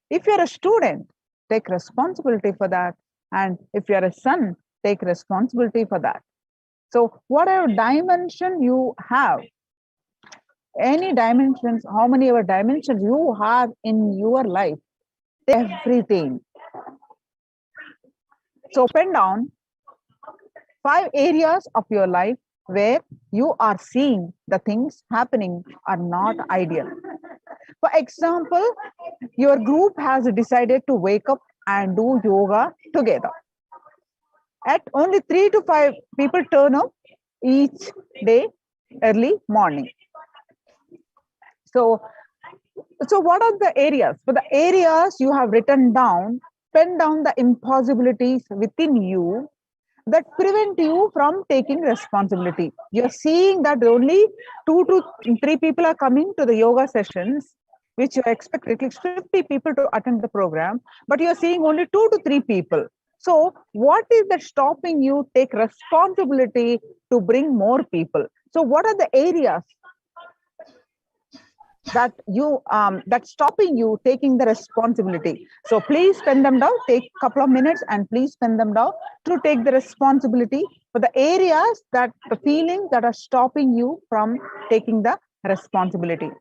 If you are a student, take responsibility for that. And if you are a son, take responsibility for that. So whatever dimension you have, any dimensions, how many ever dimensions you have in your life, everything. So pen down 5 areas of your life where you are seeing the things happening are not ideal. For example, your group has decided to wake up and do yoga together. At only 3 to 5 people turn up each day early morning. So what are the areas? For the areas you have written down, pen down the impossibilities within you that prevent you from taking responsibility. You're seeing that only 2 to 3 people are coming to the yoga sessions, which you expect at least 50 people to attend the program, but you're seeing only 2 to 3 people. So what is that stopping you take responsibility to bring more people? So what are the areas that that's stopping you taking the responsibility? So please pen them down, take a couple of minutes and please pen them down to take the responsibility for the areas, that the feelings that are stopping you from taking the responsibility.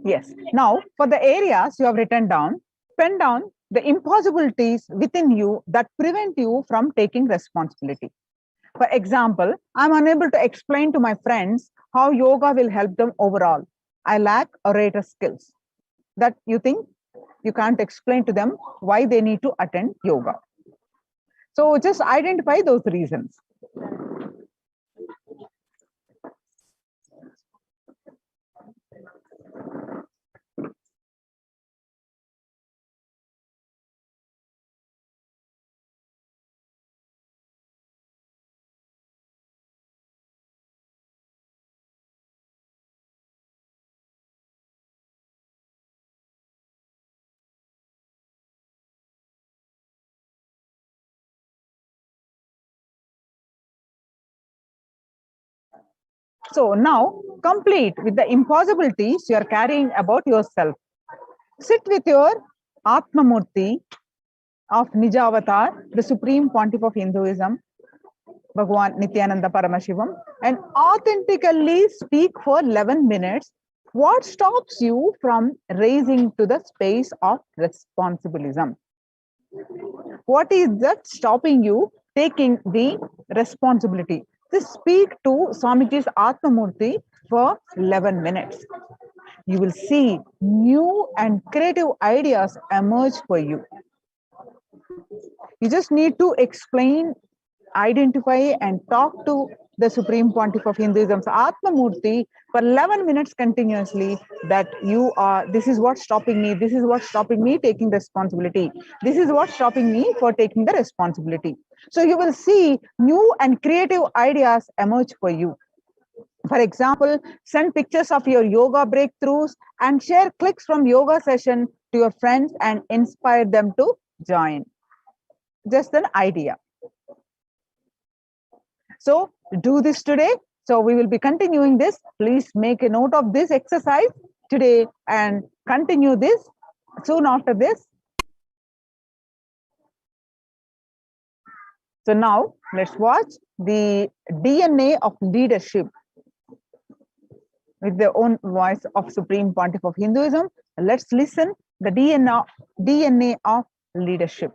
Yes. Now, for the areas you have written down, pen down the impossibilities within you that prevent you from taking responsibility. For example, I'm unable to explain to my friends how yoga will help them overall. I lack orator skills. That you think you can't explain to them why they need to attend yoga. So just identify those reasons. So now complete with the impossibilities you are carrying about yourself. Sit with your Atmamurti of Nijavatar, the Supreme Pontiff of Hinduism, Bhagwan Nithyananda Paramashivam, and authentically speak for 11 minutes. What stops you from raising to the space of responsibilism? What is that stopping you taking the responsibility? Just speak to Swamiji's Atmamurti for 11 minutes. You will see new and creative ideas emerge for you. You just need to explain, identify, and talk to the Supreme Pontiff of Hinduism's Atmamurti for 11 minutes continuously, that you are, this is what's stopping me, this is what's stopping me taking responsibility, this is what's stopping me for taking the responsibility. So you will see new and creative ideas emerge for you. For example, send pictures of your yoga breakthroughs and share clips from yoga session to your friends and inspire them to join. Just an idea. So do this today. So we will be continuing this. Please make a note of this exercise today and continue this soon after this. So now let's watch the DNA of leadership with the own voice of Supreme Pontiff of Hinduism. Let's listen the DNA of leadership.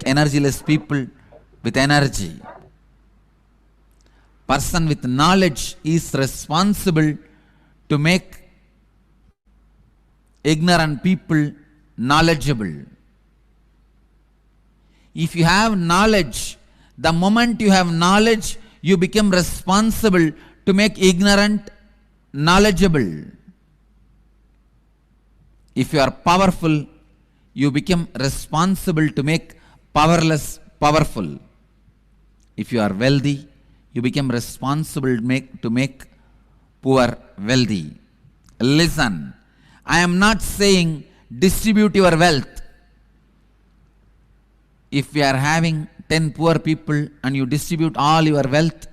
Energyless people with energy. Person with knowledge is responsible to make ignorant people knowledgeable. If you have knowledge, the moment you have knowledge, you become responsible to make ignorant knowledgeable. If you are powerful, you become responsible to make powerless powerful. If you are wealthy, you become responsible to make poor wealthy. Listen, I am not saying distribute your wealth. If we are having 10 poor people and you distribute all your wealth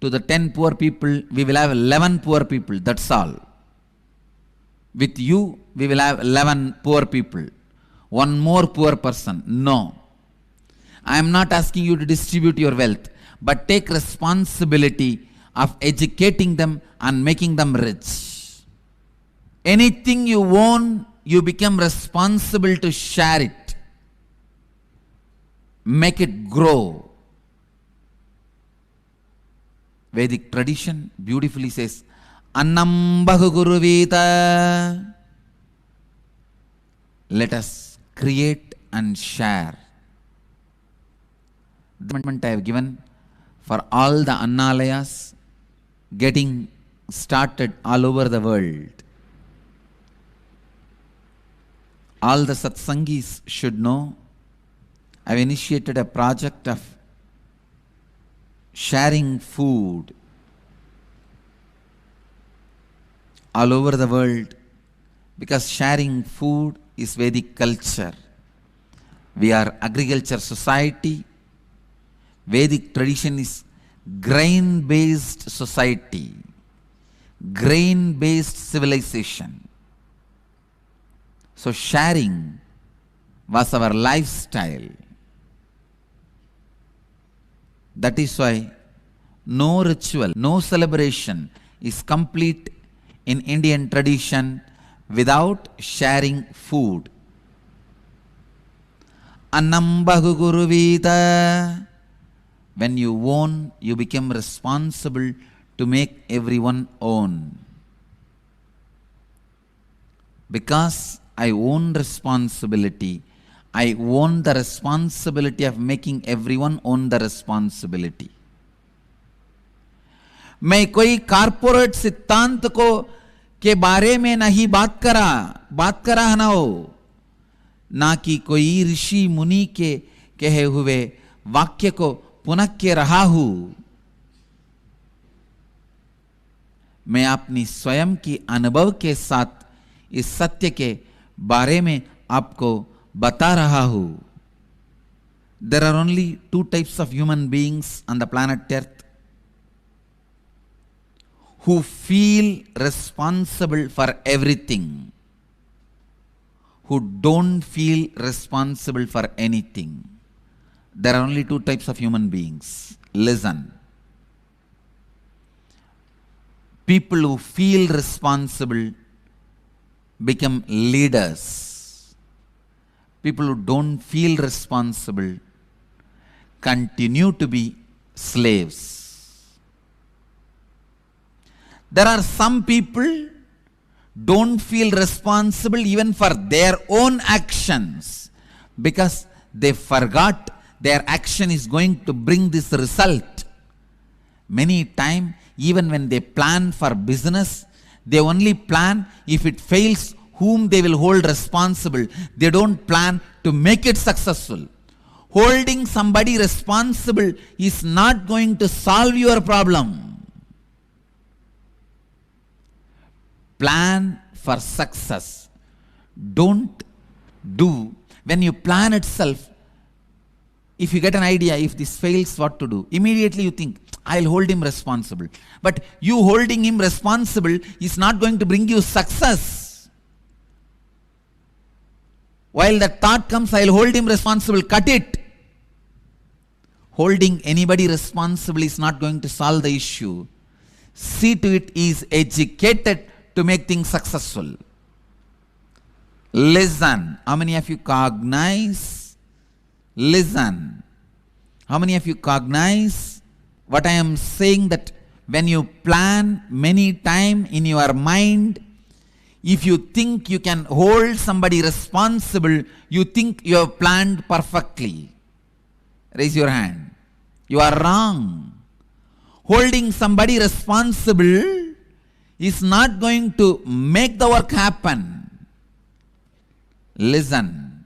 to the 10 poor people, we will have 11 poor people, that's all. With you, we will have 11 poor people. One more poor person. No. I am not asking you to distribute your wealth, but take responsibility of educating them and making them rich. Anything you own, you become responsible to share it. Make it grow. Vedic tradition beautifully says, Annam Bahuguruvita. Let us create and share. The commitment I have given for all the Annalayas getting started all over the world. All the Satsangis should know I have initiated a project of sharing food all over the world, because sharing food is Vedic culture. We are agriculture society. Vedic tradition is grain-based society, grain-based civilization. So sharing was our lifestyle. That is why no ritual, no celebration is complete in Indian tradition without sharing food. Annam bahu guruvita. When you own, you become responsible to make everyone own. Because I own responsibility, I own the responsibility of making everyone own the responsibility. मैं कोई corporate सिद्धांत को के बारे में नहीं बात करा है ना हो, ना कि कोई ऋषि मुनि के कहे हुए वाक्य को पुनः के रहा हूं. मैं अपनी स्वयं की अनुभव के साथ इस सत्य के बारे में आपको बता रहा हूं. There are only two types of human beings on the planet Earth who feel responsible for everything, who don't feel responsible for anything. There are only two types of human beings. Listen. People who feel responsible become leaders. People who don't feel responsible continue to be slaves. There are some people don't feel responsible even for their own actions because they forgot their action is going to bring this result. Many times, even when they plan for business, they only plan if it fails, whom they will hold responsible. They don't plan to make it successful. Holding somebody responsible is not going to solve your problem. Plan for success. Don't do, when you plan itself, if you get an idea, if this fails, what to do? Immediately you think, I'll hold him responsible. But you holding him responsible is not going to bring you success. While that thought comes, I'll hold him responsible, cut it. Holding anybody responsible is not going to solve the issue. See to it he is educated to make things successful. Listen. How many of you cognize? Listen. How many of you cognize what I am saying, that when you plan many times in your mind, if you think you can hold somebody responsible, you think you have planned perfectly. Raise your hand. You are wrong. Holding somebody responsible is not going to make the work happen. Listen.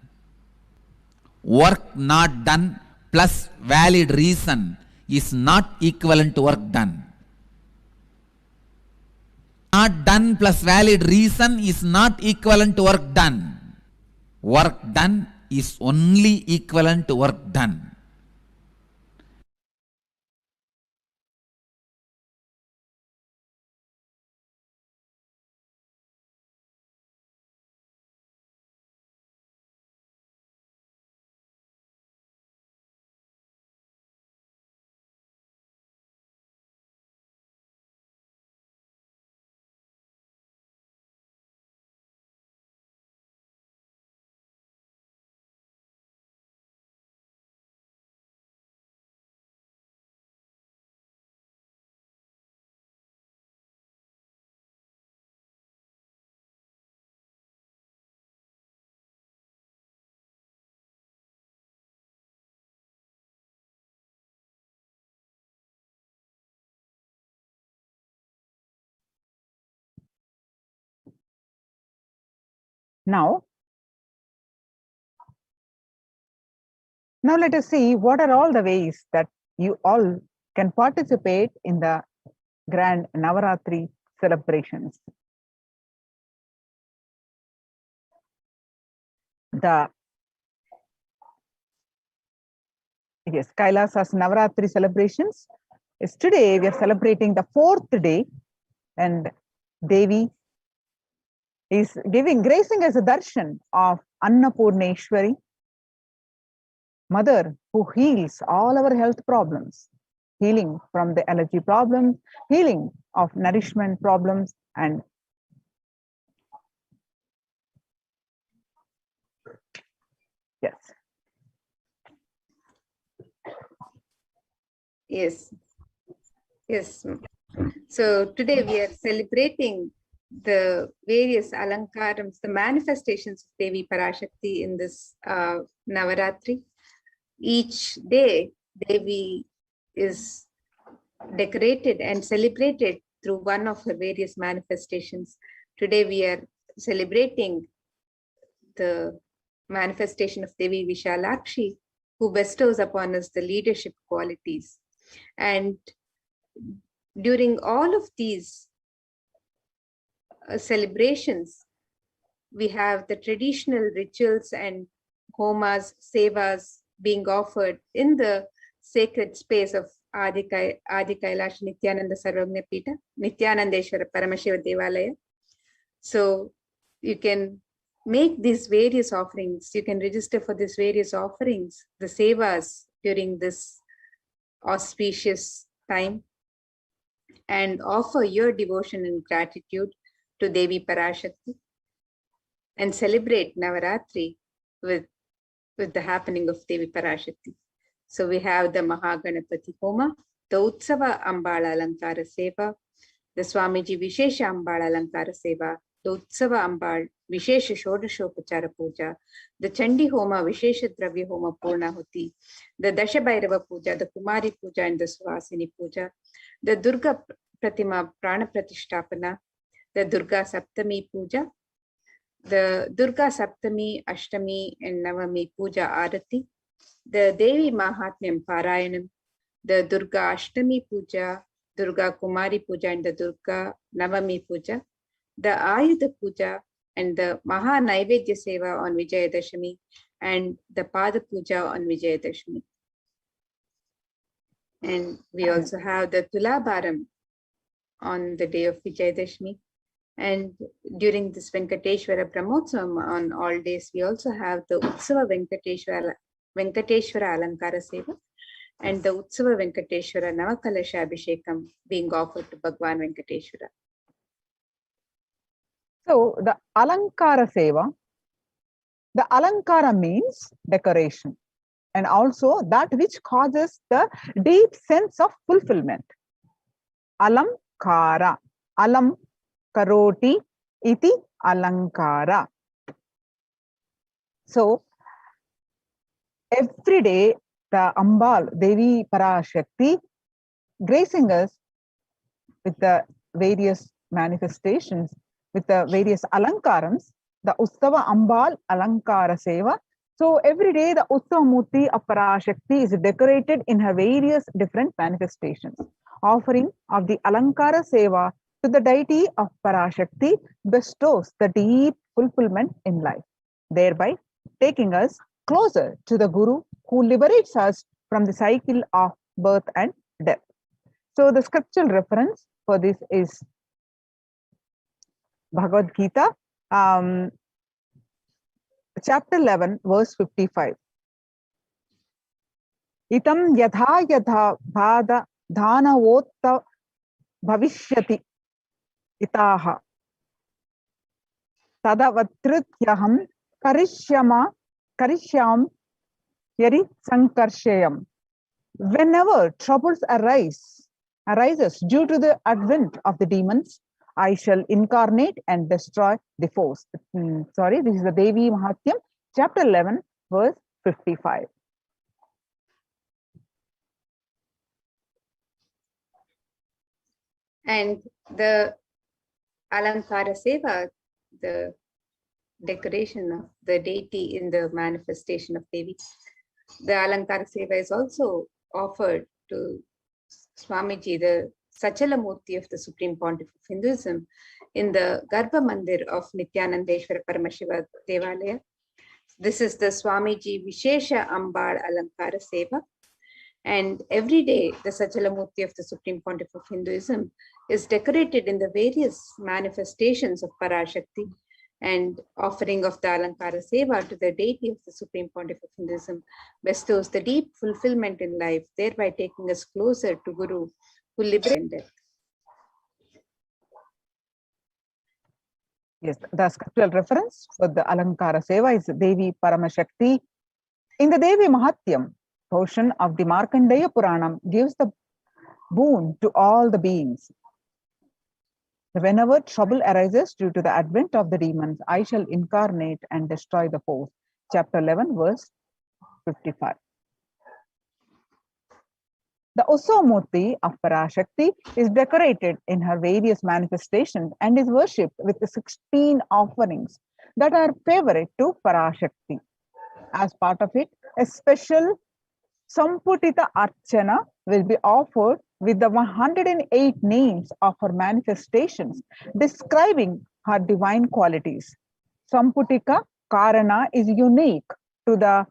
Work not done plus valid reason is not equivalent to work done. Not done plus valid reason is not equivalent to work done. Work done is only equivalent to work done. Now let us see what are all the ways that you all can participate in the grand Navaratri celebrations. The Yes, Kailasa'S Navaratri celebrations. Yes, today we are celebrating the 4th day, and Devi is gracing as a darshan of Annapurneshwari, Mother who heals all our health problems, healing from the allergy problems, healing of nourishment problems, and yes. Yes, yes. So today we are celebrating the various alankarams, the manifestations of Devi Parashakti in this Navaratri. Each day, Devi is decorated and celebrated through one of her various manifestations. Today we are celebrating the manifestation of Devi Vishalakshi, who bestows upon us the leadership qualities. And during all of these celebrations, we have the traditional rituals and homas, sevas being offered in the sacred space of Adi Kailash Nithyananda Sarvagnyapita, Nithyanandeshwara Paramashiva Devalaya. So you can make these various offerings. You can register for these various offerings, the sevas during this auspicious time, and offer your devotion and gratitude to Devi Parashakti and celebrate Navaratri with the happening of Devi Parashakti. So we have the Mahaganapati Homa, the Utsava Ambala Alankara Seva, the Swamiji Vishesha Ambala Alankara Seva, the Utsava Ambal Vishesha Shodashopachara Puja, the Chandi Homa Vishesha Dravya Homa Purnahuti, the Dashabhairava Puja, the Kumari Puja and the Swasini Puja, the Durga Pratima Prana Pratishtapana, the Durga Saptami Puja, the Durga Saptami, Ashtami and Navami Puja Arati, the Devi Mahatmyam Parayanam, the Durga Ashtami Puja, Durga Kumari Puja and the Durga Navami Puja, the Ayudha Puja and the Maha Naivedya Seva on Vijayadashami and the Pada Puja on Vijayadashami. And we also have the Tulabharam on the day of Vijayadashami. And during this Venkateshwara Brahmotsavam on all days, we also have the Utsava Venkateshwara Alankara Seva and the Utsava Venkateshwara Navakalasha Abhishekam being offered to Bhagwan Venkateshwara. So the Alankara Seva, the Alankara means decoration, and also that which causes the deep sense of fulfillment. Alamkara, alam karoti iti alankara. So every day the Ambal, Devi Parashakti, gracing us with the various manifestations, with the various alankarams, the Uttava Ambal Alankara Seva. So every day the Uttava Murti of Parashakti is decorated in her various different manifestations. Offering of the Alankara Seva to the deity of Parashakti bestows the deep fulfillment in life, thereby taking us closer to the Guru who liberates us from the cycle of birth and death. So the scriptural reference for this is Bhagavad Gita, chapter 11, verse 55. Itam yatha yatha bhada dhanavotta bhavishyati itaha tadavatrityaham karishyam yari sankarshayam. Whenever troubles arises due to the advent of the demons, I shall incarnate and destroy the force. Sorry, this is the Devi Mahatyam, chapter 11, verse 55. And the Alankara Seva, the decoration of the deity in the manifestation of Devi. The Alankara Seva is also offered to Swamiji, the Sachala Murti of the Supreme Pontiff of Hinduism, in the Garbha Mandir of Nithyanandeshwara Paramashiva Devalaya. This is the Swamiji Vishesha Ambal Alankara Seva. And every day, the Sachalamurti of the Supreme Pontiff of Hinduism is decorated in the various manifestations of Parashakti, and offering of the Alankara Seva to the deity of the Supreme Pontiff of Hinduism bestows the deep fulfillment in life, thereby taking us closer to Guru, who liberated death. Yes, the scriptural reference for the Alankara Seva is Devi Paramashakti. In the Devi Mahatyam portion of the Markandeya Puranam gives the boon to all the beings. Whenever trouble arises due to the advent of the demons, I shall incarnate and destroy the force. Chapter 11, verse 55. The Usamurti of Parashakti is decorated in her various manifestations and is worshipped with the 16 offerings that are favorite to Parashakti. As part of it, a special Samputita Archana will be offered with the 108 names of her manifestations describing her divine qualities. Samputika Karana is unique to the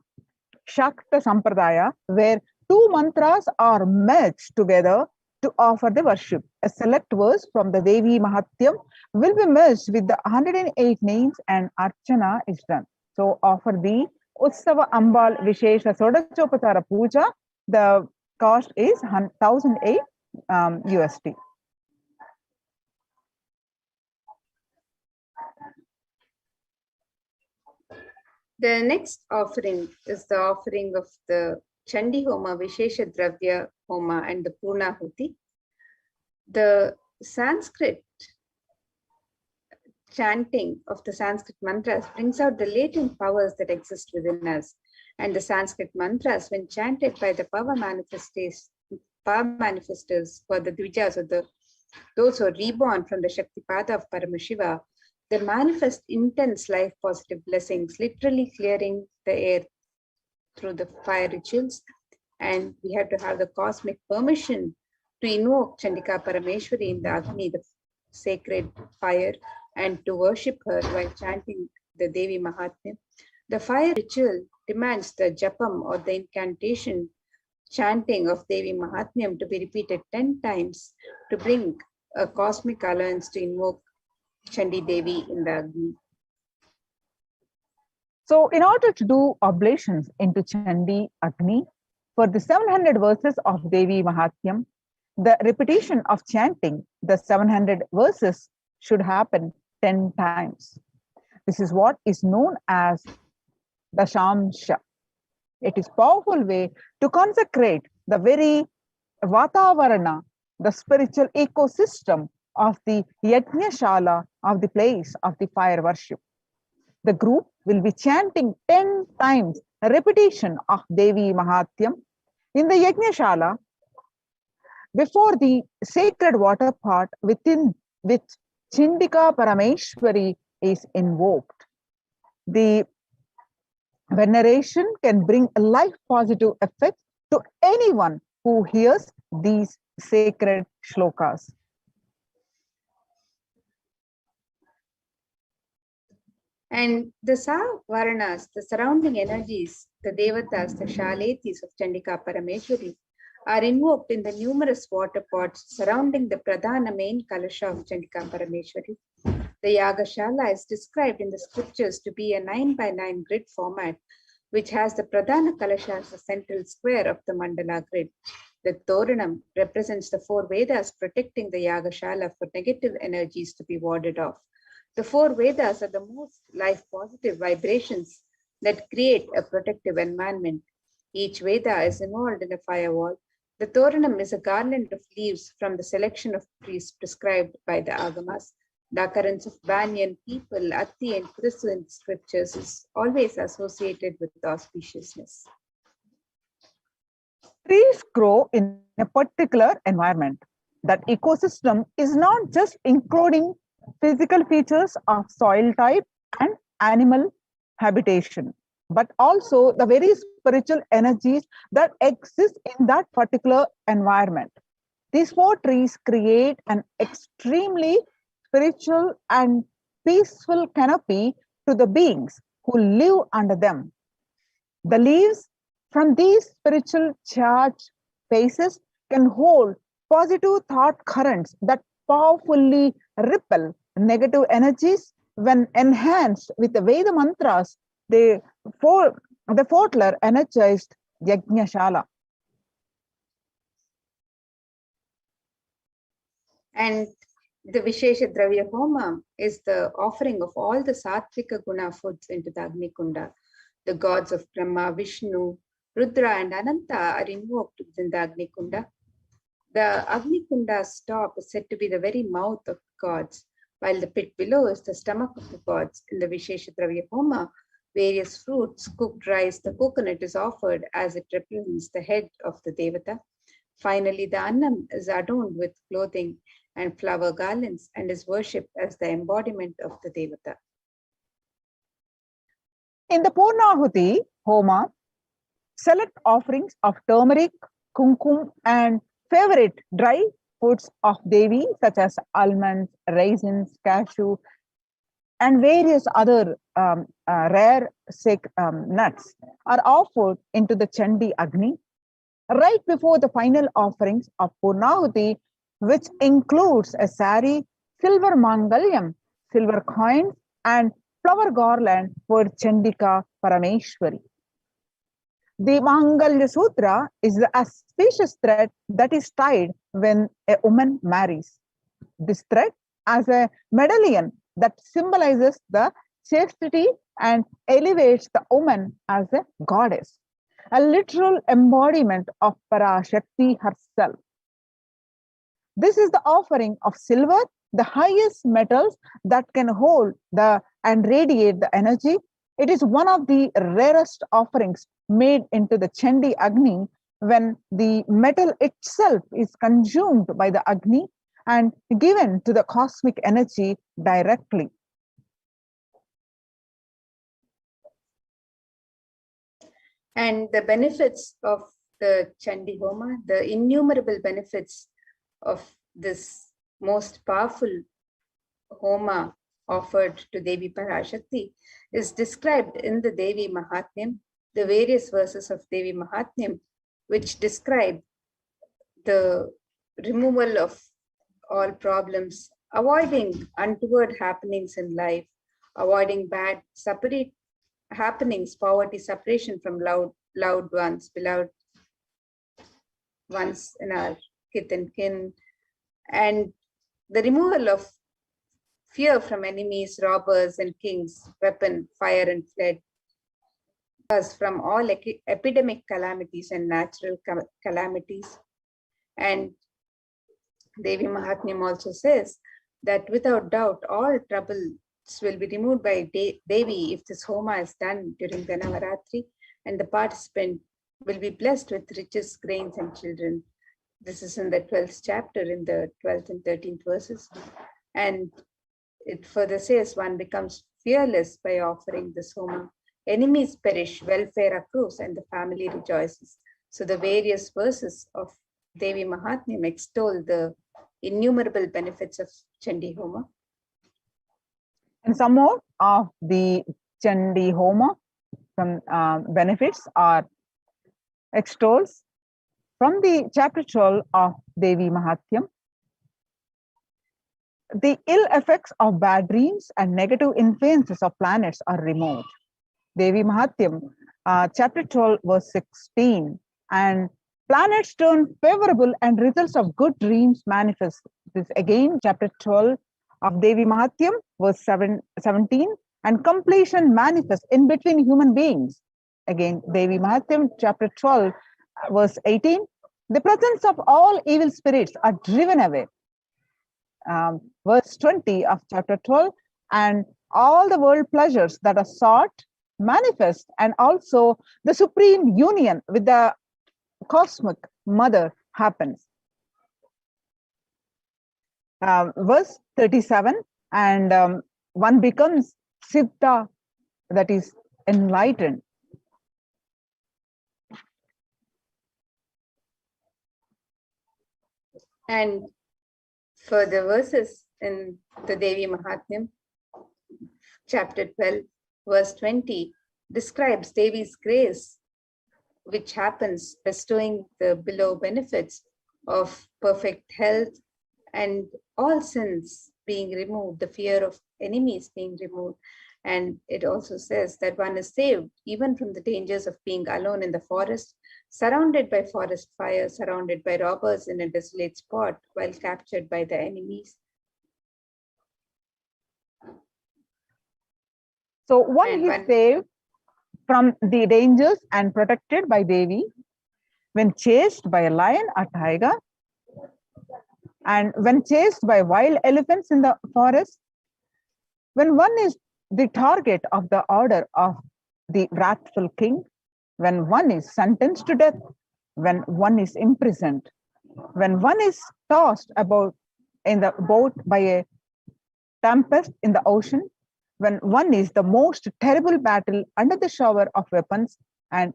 Shakta Sampradaya, where two mantras are merged together to offer the worship. A select verse from the Devi Mahatyam will be merged with the 108 names and Archana is done. So offer the Utsava Ambal Vishesha Sodachopachara Puja. The cost is 1,008 USD. The next offering is the offering of the Chandi Homa, Vishesha Dravya Homa, and the Purnahuti. The Sanskrit chanting of the Sanskrit mantras brings out the latent powers that exist within us. And the Sanskrit mantras, when chanted by the power manifestors for the Dvijas, or those who are reborn from the Shaktipada of Paramashiva, they manifest intense life positive blessings, literally clearing the air through the fire rituals. And we have to have the cosmic permission to invoke Chandika Parameshwari in the Agni, the sacred fire, and to worship her while chanting the Devi Mahatmya. The fire ritual demands the japam, or the incantation chanting of Devi Mahatmyam, to be repeated 10 times to bring a cosmic alliance to invoke Chandi Devi in the Agni. So in order to do oblations into Chandi Agni, for the 700 verses of Devi Mahatmyam, the repetition of chanting the 700 verses should happen 10 times. This is what is known as Dashamsha. It is a powerful way to consecrate the very Vatavarana, the spiritual ecosystem of the Yajnashala, of the place of the fire worship. The group will be chanting 10 times a repetition of Devi Mahatyam in the Yajnashala before the sacred water pot within which Chindika Parameshwari is invoked. The veneration can bring a life positive effect to anyone who hears these sacred shlokas. And the Savaranas, the surrounding energies, the Devatas, the Shaletis of Chandika Parameshwari, are invoked in the numerous water pots surrounding the Pradhana main Kalasha of Chandika Parameshwari. The Yagashala is described in the scriptures to be a 9x9 grid format, which has the Pradhana Kalasha as the central square of the Mandala grid. The Toranam represents the 4 Vedas protecting the Yagashala for negative energies to be warded off. The 4 Vedas are the most life-positive vibrations that create a protective environment. Each Veda is involved in a firewall. The Toranam is a garland of leaves from the selection of trees prescribed by the Agamas. The occurrence of banyan, people, atti, and krisu in the scriptures is always associated with auspiciousness. Trees grow in a particular environment. That ecosystem is not just including physical features of soil type and animal habitation, but also the very spiritual energies that exist in that particular environment. These 4 trees create an extremely spiritual and peaceful canopy to the beings who live under them. The leaves from these spiritual charged spaces can hold positive thought currents that powerfully repel negative energies. When enhanced with the Veda mantras, the Fortler energized Yajnashala. And the Vishesha Dravya Homa is the offering of all the Sattvika Guna foods into the Agni Kunda. The gods of Brahma, Vishnu, Rudra, and Ananta are invoked within the Agni Kunda. The Agni Kunda's top is said to be the very mouth of gods, while the pit below is the stomach of the gods. In the Vishesha Dravya Homa, various fruits, cooked rice, the coconut is offered as it represents the head of the Devata. Finally, the Annam is adorned with clothing and flower garlands and is worshipped as the embodiment of the Devata. In the Purnahuti Homa, select offerings of turmeric, kumkum, and favorite dry foods of Devi, such as almonds, raisins, cashew, and various other rare nuts, are offered into the Chandi Agni right before the final offerings of Purnahuti, which includes a sari, silver mangalyam, silver coins, and flower garland for Chandika Parameshwari. The Mangalya Sutra is the auspicious thread that is tied when a woman marries. This thread as a medallion that symbolizes the chastity and elevates the woman as a goddess, a literal embodiment of Parashakti herself. This is the offering of silver, the highest metals that can hold and radiate the energy. It is one of the rarest offerings made into the Chandi Agni when the metal itself is consumed by the Agni and given to the cosmic energy directly. And the benefits of the Chandi Homa, the innumerable benefits of this most powerful Homa offered to Devi Parashakti is described in the Devi Mahatmyam, the various verses of Devi Mahatmyam, which describe the removal of all problems, avoiding untoward happenings in life, avoiding bad separate happenings, poverty, separation from beloved ones in our kith and kin, and the removal of fear from enemies, robbers, and kings, weapon, fire, and flood, us from all epidemic calamities and natural calamities. And Devi Mahatmyam also says that without doubt, all troubles will be removed by Devi if this Homa is done during the Navaratri, and the participant will be blessed with riches, grains, and children. This is in the 12th chapter, in the 12th and 13th verses. And it further says, one becomes fearless by offering this Homa. Enemies perish, welfare accrues, and the family rejoices. So the various verses of Devi Mahatmyam extol the innumerable benefits of Chandi Homa. And some more of the Chandi Homa benefits are extols from the chapter 12 of Devi Mahatmyam. The ill effects of bad dreams and negative influences of planets are removed. Devi Mahatmyam, chapter 12, verse 16. And planets turn favorable and results of good dreams manifest. This again, chapter 12 of Devi Mahatmyam, verse 17. And completion manifests in between human beings. Again, Devi Mahatmyam, chapter 12, verse 18. The presence of all evil spirits are driven away. Verse 20 of chapter 12. And all the world pleasures that are sought manifest, and also the supreme union with the cosmic mother happens. Verse 37, and one becomes Siddha, that is enlightened. And further verses in the Devi Mahatmyam, chapter 12, verse 20, describes Devi's grace which happens bestowing the below benefits of perfect health and all sins being removed, the fear of enemies being removed. And it also says that one is saved even from the dangers of being alone in the forest, surrounded by forest fire, surrounded by robbers in a desolate spot while captured by the enemies. So one is saved from the dangers and protected by Devi when chased by a lion or tiger, and when chased by wild elephants in the forest, when one is the target of the order of the wrathful king, when one is sentenced to death, when one is imprisoned, when one is tossed about in the boat by a tempest in the ocean, when one is the most terrible battle under the shower of weapons and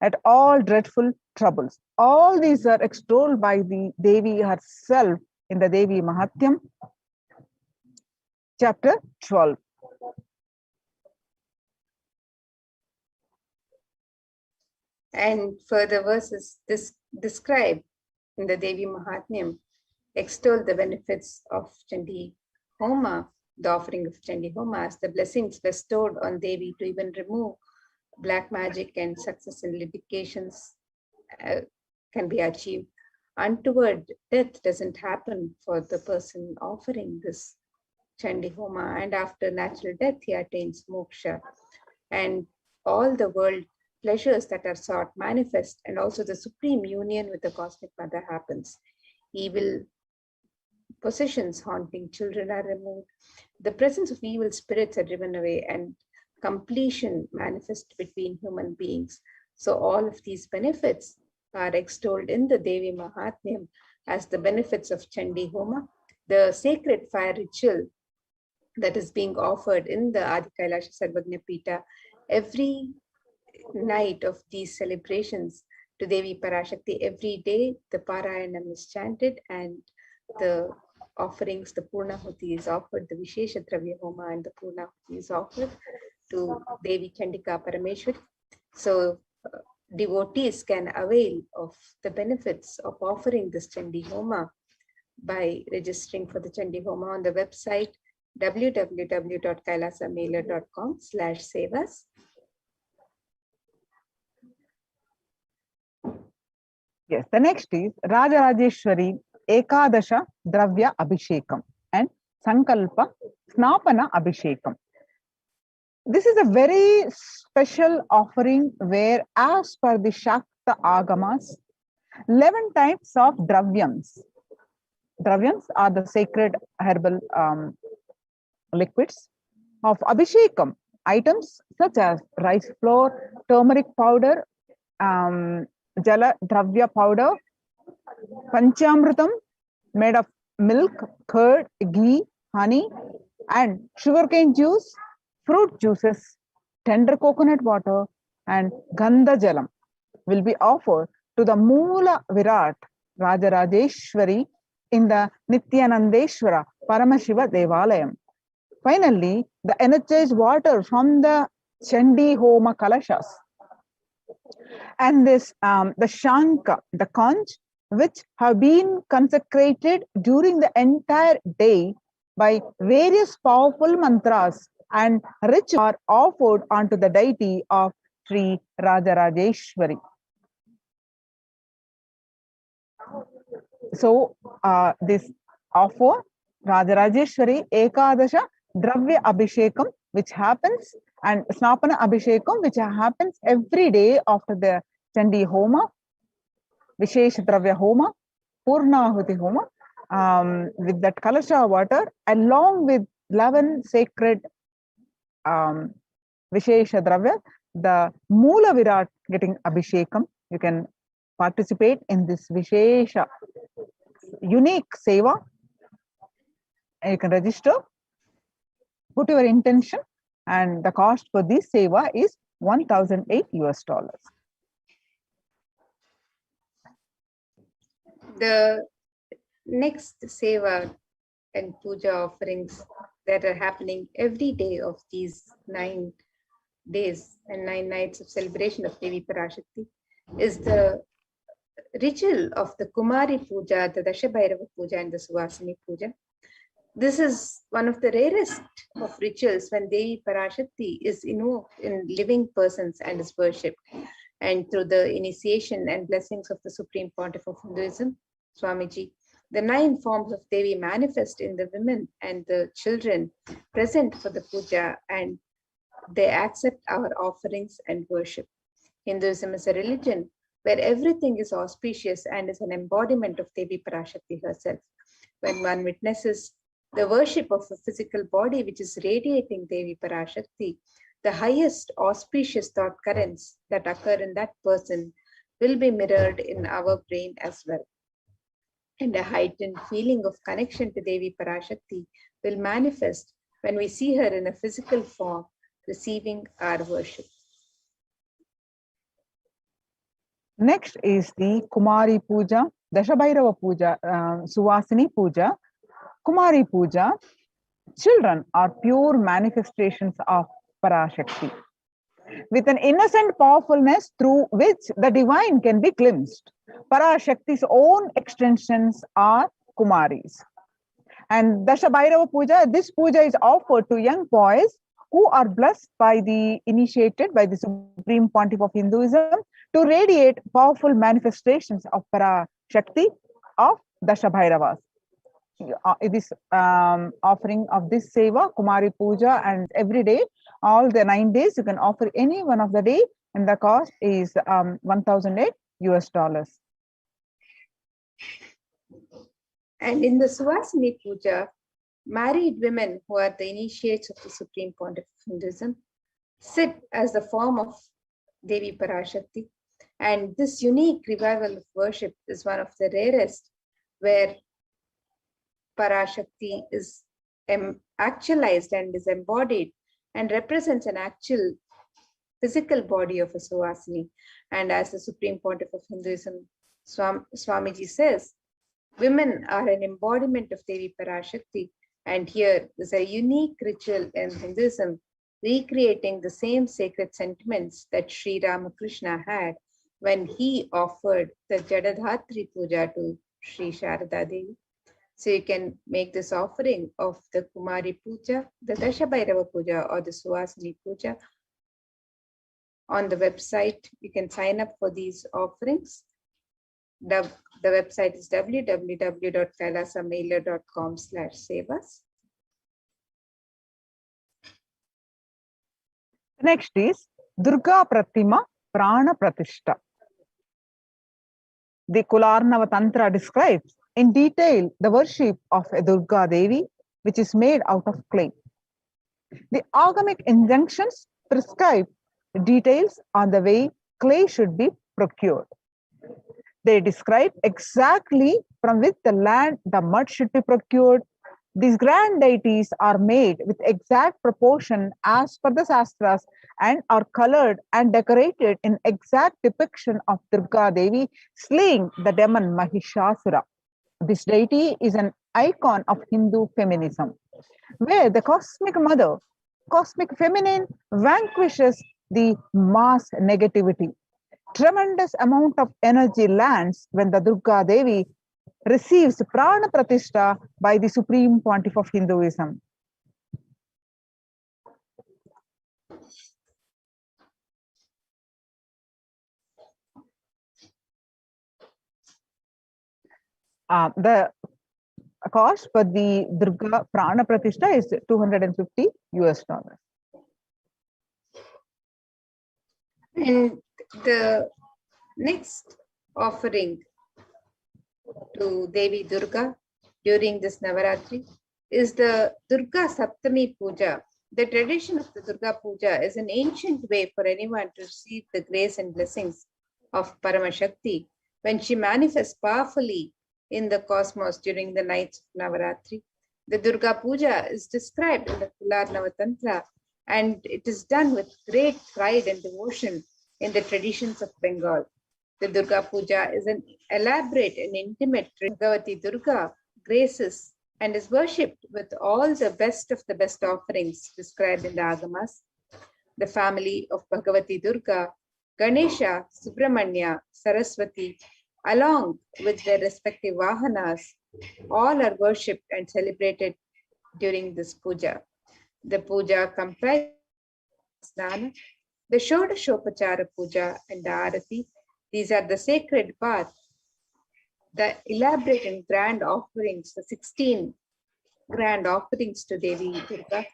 at all dreadful troubles. All these are extolled by the Devi herself in the Devi Mahatyam, chapter 12. And further verses describe in the Devi Mahatmyam extol the benefits of Chandi Homa, the offering of Chandi Homa, as the blessings bestowed on Devi to even remove black magic and success in litigations can be achieved. Untoward death doesn't happen for the person offering this Chandi Homa, and after natural death, he attains moksha. And all the world pleasures that are sought manifest, and also the supreme union with the cosmic mother happens. Evil possessions haunting children are removed. The presence of evil spirits are driven away, and completion manifests between human beings. So all of these benefits are extolled in the Devi Mahatmyam as the benefits of Chandi Homa, the sacred fire ritual that is being offered in the Adi Kailasha Sarvagnya Pita every night of these celebrations to Devi Parashakti. Every day the Parayanam is chanted and the offerings, the Purnahuti is offered, the Vishesha Dravya Homa and the Purnahuti is offered to Devi Chandika Parameshwari. So devotees can avail of the benefits of offering this Chandi Homa by registering for the Chandi Homa on the website www.kailasamailer.com/sevas. Yes, the next is Rajarajeshwari Ekadasha Dravya Abhishekam and Sankalpa Snapana Abhishekam. This is a very special offering where, as per the Shakta Agamas, 11 types of dravyams. Dravyams are the sacred herbal liquids of Abhishekam, items such as rice flour, turmeric powder, Jala Dravya powder, Panchamritam made of milk, curd, ghee, honey, and sugarcane juice, fruit juices, tender coconut water, and Gandha Jalam will be offered to the Moola Virat Rajarajeshwari in the Nithyanandeshwara Paramashiva Devalayam. Finally, the energized water from the Chandi Homa Kalashas and this the Shanka, the conch, which have been consecrated during the entire day by various powerful mantras and rituals are offered onto the deity of Sri Rajarajeshwari. So this offer Rajarajeshwari Ekadasha Dravya Abhishekam, which happens, and Snapana Abhishekam, which happens every day after the Chandi Homa, Vishesh Dravya Homa, Purnahuti Homa, with that Kalasha water, along with 11 sacred Vishesha Dravya, the Moola Virat getting Abhishekam. You can participate in this Vishesha unique seva. And you can register, put your intention, and the cost for this seva is $1,008 US. The next seva and puja offerings that are happening every day of these 9 days and 9 nights of celebration of Devi Parashakti is the ritual of the Kumari Puja, the Dashabhairava Puja and the Suvasini Puja. This is one of the rarest of rituals when Devi Parashakti is invoked in living persons and is worshipped. And through the initiation and blessings of the Supreme Pontiff of Hinduism, Swamiji, the 9 forms of Devi manifest in the women and the children present for the puja, and they accept our offerings and worship. Hinduism is a religion where everything is auspicious and is an embodiment of Devi Parashakti herself. When one witnesses the worship of a physical body which is radiating Devi Parashakti, the highest auspicious thought currents that occur in that person will be mirrored in our brain as well. And a heightened feeling of connection to Devi Parashakti will manifest when we see her in a physical form receiving our worship. Next is the Kumari Puja, Dashabhairava Puja, Suvasini Puja, Kumari Puja. Children are pure manifestations of Parashakti, with an innocent powerfulness through which the divine can be glimpsed. Parashakti's own extensions are Kumaris. And Dashabhairava Puja, this puja is offered to young boys who are blessed by the initiated by the Supreme Pontiff of Hinduism to radiate powerful manifestations of Parashakti of Dashabhairavas. This offering of this seva, Kumari Puja, and every day, all the 9 days, you can offer any one of the day, and the cost is $1,008 US. And in the Suvasini Puja, married women who are the initiates of the Supreme Pontiff of Hinduism sit as the form of Devi Parashakti. And this unique revival of worship is one of the rarest, where Parashakti is actualized and is embodied and represents an actual physical body of a Suvasini. And as the Supreme Pontiff of Hinduism, Swamiji says, women are an embodiment of Devi Parashakti. And here is a unique ritual in Hinduism, recreating the same sacred sentiments that Sri Ramakrishna had when he offered the Jadadhatri Puja to Sri Sharada Devi. So you can make this offering of the Kumari Puja, the Dashabhairava Puja, or the Suvasini Puja on the website. You can sign up for these offerings. The website is www.kailasa'mailer.com/sevas. Next is Durga Pratima Prana Pratishta. The Kularnava Tantra describes in detail the worship of a Durga Devi, which is made out of clay. The agamic injunctions prescribe details on the way clay should be procured. They describe exactly from which the land the mud should be procured. These grand deities are made with exact proportion as per the Shastras and are colored and decorated in exact depiction of Durga Devi slaying the demon Mahishasura. This deity is an icon of Hindu feminism, where the cosmic mother, cosmic feminine, vanquishes the mass negativity. Tremendous amount of energy lands when the Durga Devi receives Prana Pratishta by the Supreme Pontiff of Hinduism. The cost for the Durga Prana Pratishta is $250 US. And the next offering to Devi Durga during this Navaratri is the Durga Saptami Puja. The tradition of the Durga Puja is an ancient way for anyone to receive the grace and blessings of Paramashakti when she manifests powerfully in the cosmos during the nights of Navaratri. The Durga Puja is described in the Kularnava Tantra, and it is done with great pride and devotion in the traditions of Bengal. The Durga Puja is an elaborate and intimate Bhagavati Durga graces and is worshipped with all the best of the best offerings described in the Agamas. the family of Bhagavati Durga, Ganesha, Subramanya, Saraswati, along with their respective Vahanas, all are worshipped and celebrated during this puja. The puja comprises Snana, the Shodashopachara puja, and the Arati. These are the sacred bath, the elaborate and grand offerings, the 16 grand offerings to Devi Durga,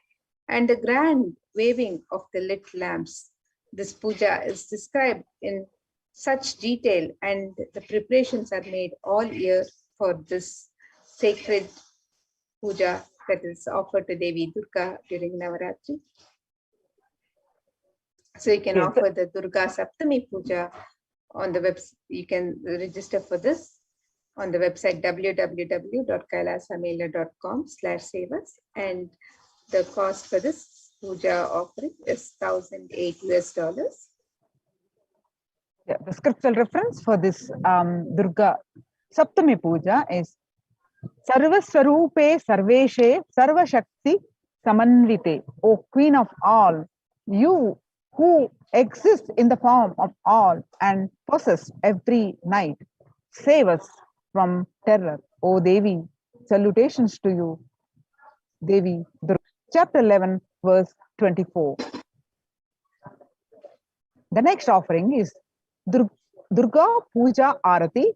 and the grand waving of the lit lamps. This puja is described in such detail, and the preparations are made all year for this sacred puja that is offered to Devi Durga during Navaratri. So you can offer the Durga Saptami puja on the website. You can register for this on the website www.kailasa'S and the cost for this puja offering is $1,008. Yeah, the scriptural reference for this Durga Saptami puja is Sarva Swarupe Sarveshe Sarva Shakti Samanvite, O Queen of all, you who exist in the form of all and possess every night, save us from terror, O Devi. Salutations to you, Devi Durga. Chapter 11, verse 24. The next offering is Durga Puja Arati,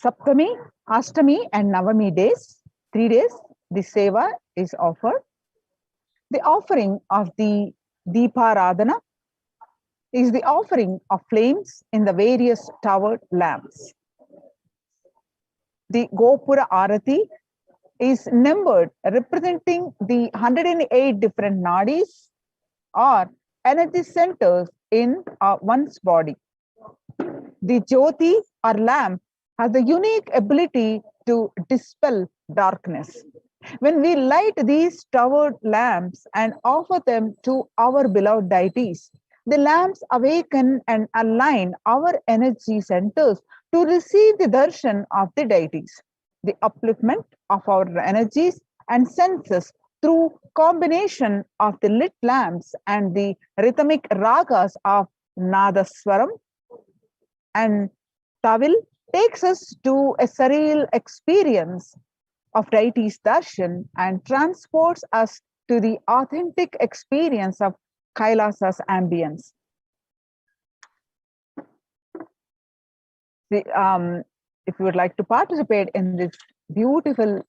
Saptami, Ashtami and Navami days, 3 days. The seva is offered. The offering of the Deeparadhana is the offering of flames in the various towered lamps. The Gopura Arati is numbered representing the 108 different nadis or energy centers in one's body. The Jyoti or lamp has the unique ability to dispel darkness. When we light these towered lamps and offer them to our beloved deities, the lamps awaken and align our energy centers to receive the darshan of the deities. The upliftment of our energies and senses through combination of the lit lamps and the rhythmic ragas of Nadaswaram and Tawil takes us to a surreal experience of deities darshan and transports us to the authentic experience of Kailasa'S ambience. If you would like to participate in this beautiful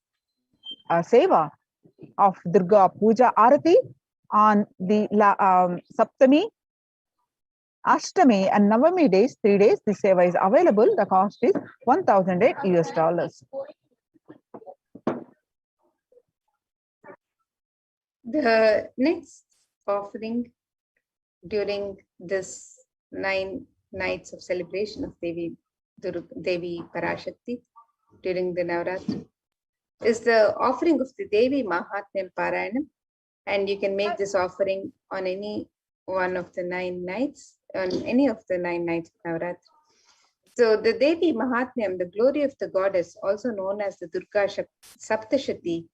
seva of Durga Puja Arati on the Saptami, Ashtami and Navami days, 3 days, the seva is available. The cost is $1,008. The next offering during this 9 nights of celebration of Devi Parashakti during the Navaratri is the offering of the Devi Mahatmyam Parayanam, and you can make this offering on any one of the 9 nights, on any of the 9 nights of Navaratri. So the Devi Mahatmyam, the glory of the goddess, also known as the Durga Saptashati,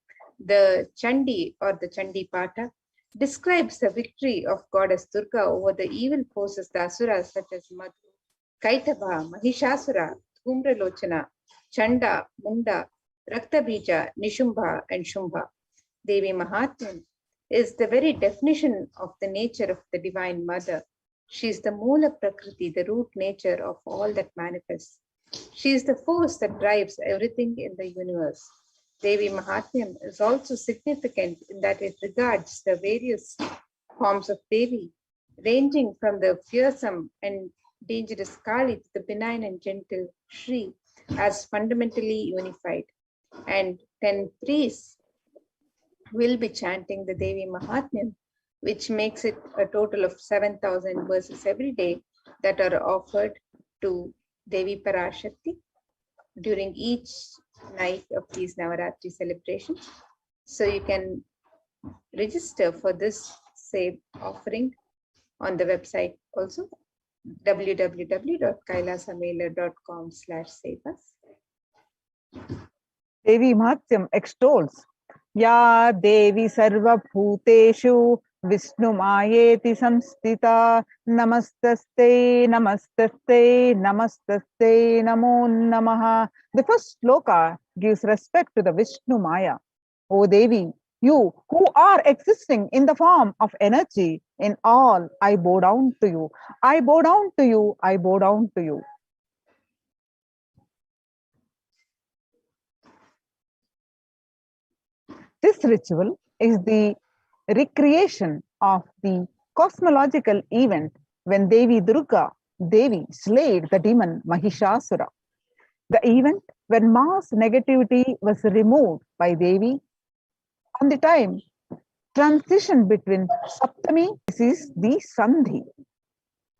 the Chandi or the Chandi Pata, describes the victory of goddess Durga over the evil forces, the Asuras such as Madhu, Kaitava, Mahishasura, Dhumralochana, Chanda, Munda, Raktabija, Nishumbha and Shumbha. Devi Mahatmyam is the very definition of the nature of the Divine Mother. She is the Moola Prakriti, the root nature of all that manifests. She is the force that drives everything in the universe. Devi Mahatmyam is also significant in that it regards the various forms of Devi, ranging from the fearsome and dangerous Kali to the benign and gentle Shri, as fundamentally unified. And 10 priests will be chanting the Devi Mahatmyam, which makes it a total of 7,000 verses every day that are offered to Devi Parashakti during each night of these Navaratri celebrations. So you can register for this save offering on the website also, www.kailasa'S.com/save us. Devi Mahatmyam extols Ya Devi Sarva Bhuteshu Vishnu Mayeti Samstita Namastaste Namastaste Namastaste Namo Namaha. The first sloka gives respect to the Vishnu Maya. O Devi, you who are existing in the form of energy, in all, I bow down to you. I bow down to you. I bow down to you. This ritual is the recreation of the cosmological event when Devi Durga, Devi, slayed the demon Mahishasura. The event when mass negativity was removed by Devi on the time transition between Saptami, this is the Sandhi.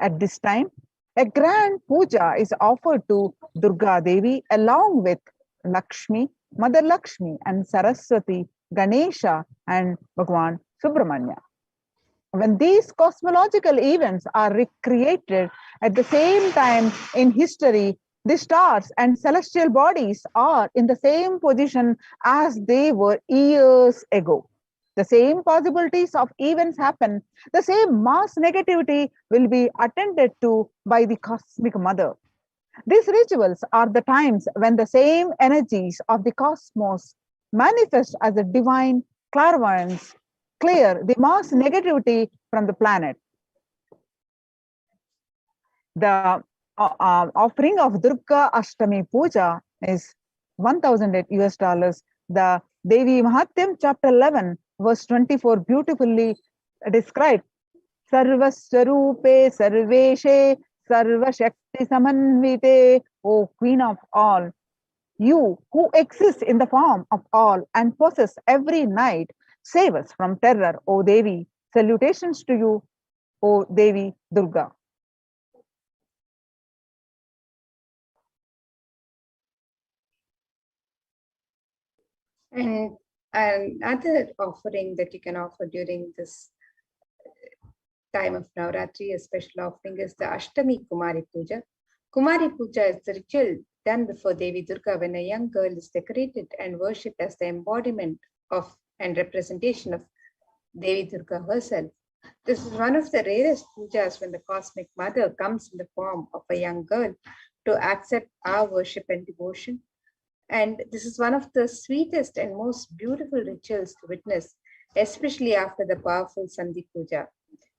At this time, a grand puja is offered to Durga Devi along with Lakshmi, Mother Lakshmi, and Saraswati, Ganesha, and Bhagwan Subramanya. When these cosmological events are recreated at the same time in history, the stars and celestial bodies are in the same position as they were years ago. The same possibilities of events happen, the same mass negativity will be attended to by the cosmic mother. These rituals are the times when the same energies of the cosmos manifest as a divine clairvoyance, clear the mass negativity from the planet. The offering of Durga Ashtami Puja is 1000 US dollars. The Devi Mahatyam, chapter 11, verse 24, beautifully described. Sarvaswarupe Sarveshe Sarvashakti Samanvite, O Queen of all, you who exist in the form of all and possess every night, save us from terror, O Devi. Salutations to you, O Devi Durga. And another offering that you can offer during this time of Navaratri, a special offering, is the Ashtami Kumari Puja. Kumari Puja is the ritual done before Devi Durga when a young girl is decorated and worshipped as the embodiment of and representation of Devi Durga herself. This is one of the rarest pujas when the cosmic mother comes in the form of a young girl to accept our worship and devotion. And this is one of the sweetest and most beautiful rituals to witness, especially after the powerful Sandhi Puja.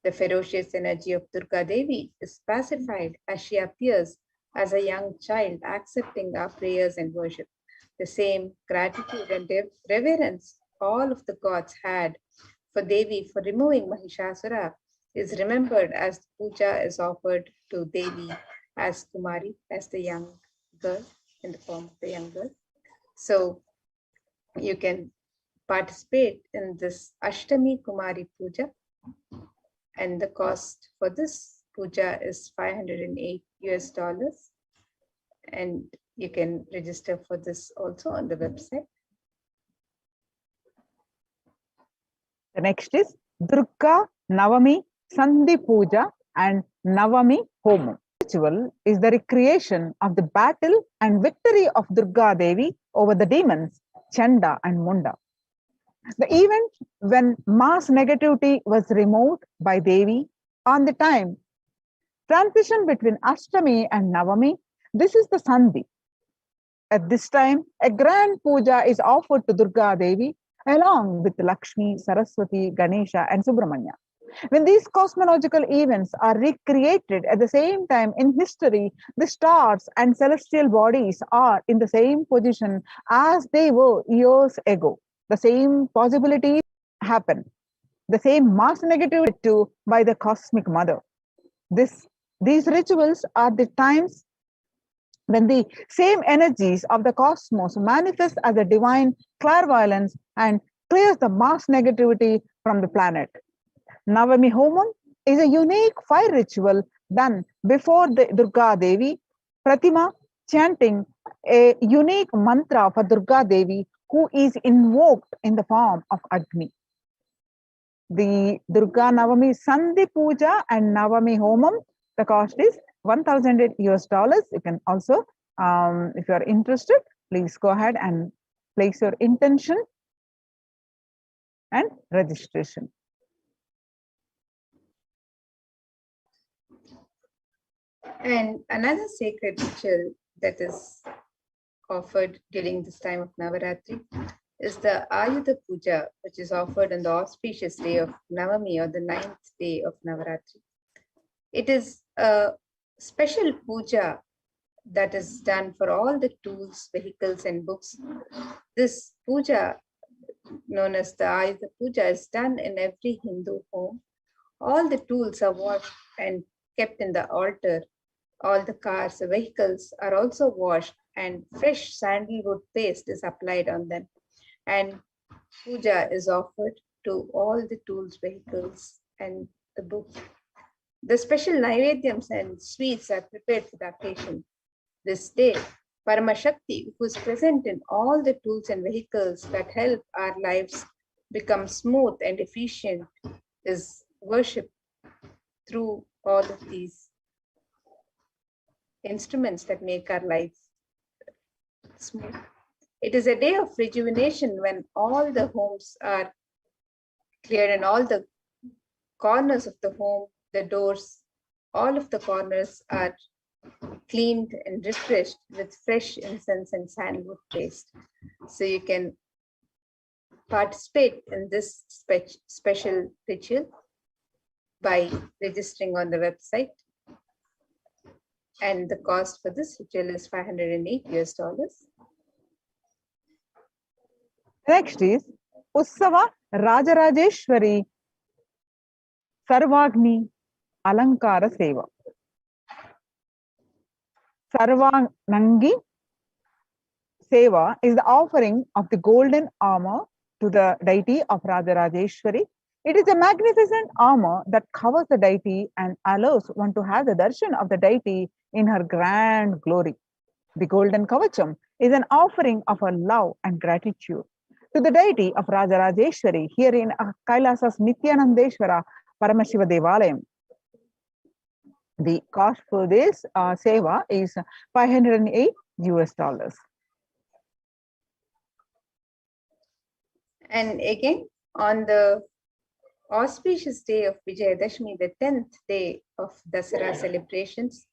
The ferocious energy of Durga Devi is pacified as she appears as a young child, accepting our prayers and worship. The same gratitude and reverence all of the gods had for Devi for removing Mahishasura is remembered as the puja is offered to Devi as Kumari, as the young girl, in the form of the young girl. So you can participate in this Ashtami Kumari Puja, and the cost for this puja is 508 US dollars, and you can register for this also on the website. The next is Durga Navami Sandhi Puja and Navami Homam. Ritual is the recreation of the battle and victory of Durga Devi over the demons Chanda and Munda. The event when mass negativity was removed by Devi on the time transition between Ashtami and Navami. This is the Sandhi. At this time, a grand puja is offered to Durga Devi along with Lakshmi, Saraswati, Ganesha, and Subramanya. When these cosmological events are recreated at the same time in history, the stars and celestial bodies are in the same position as they were years ago. The same possibilities happen. The same mass negativity too by the cosmic mother. These rituals are the times when the same energies of the cosmos manifest as a divine clairvoyance and clears the mass negativity from the planet. Navami Homam is a unique fire ritual done before the Durga Devi Pratima, chanting a unique mantra for Durga Devi who is invoked in the form of Agni. The Durga Navami Sandhi Puja and Navami Homam, the cost is 1000 US dollars. You can also, if you are interested, please go ahead and place your intention and registration. And another sacred ritual that is offered during this time of Navaratri is the Ayudha Puja, which is offered on the auspicious day of Navami or the 9th day of Navaratri. It is a special puja that is done for all the tools, vehicles, and books. This puja, known as the Ayudha Puja, is done in every Hindu home. All the tools are washed and kept in the altar. All the cars, the vehicles are also washed, and fresh sandalwood paste is applied on them. And puja is offered to all the tools, vehicles, and the books. The special naivedyams and sweets are prepared for the occasion. This day, Paramashakti, who is present in all the tools and vehicles that help our lives become smooth and efficient, is worshipped through all of these instruments that make our life smooth. It is a day of rejuvenation when all the homes are cleared and all the corners of the home, the doors, all of the corners are cleaned and refreshed with fresh incense and sandalwood paste. So you can participate in this special ritual by registering on the website. And the cost for this ritual is $508. Next is Ussava Rajarajeshwari Sarvagni Alankara Seva. Sarvanangi Seva is the offering of the golden armor to the deity of Rajarajeshwari. It is a magnificent armor that covers the deity and allows one to have the darshan of the deity in her grand glory. The golden kavacham is an offering of her love and gratitude to the deity of Rajarajeshwari here in Kailasa'S Nithyananda Paramashivoham. The cost for this seva is $508. And again, on the auspicious day of Vijayadashmi, the 10th day of Dasara celebrations,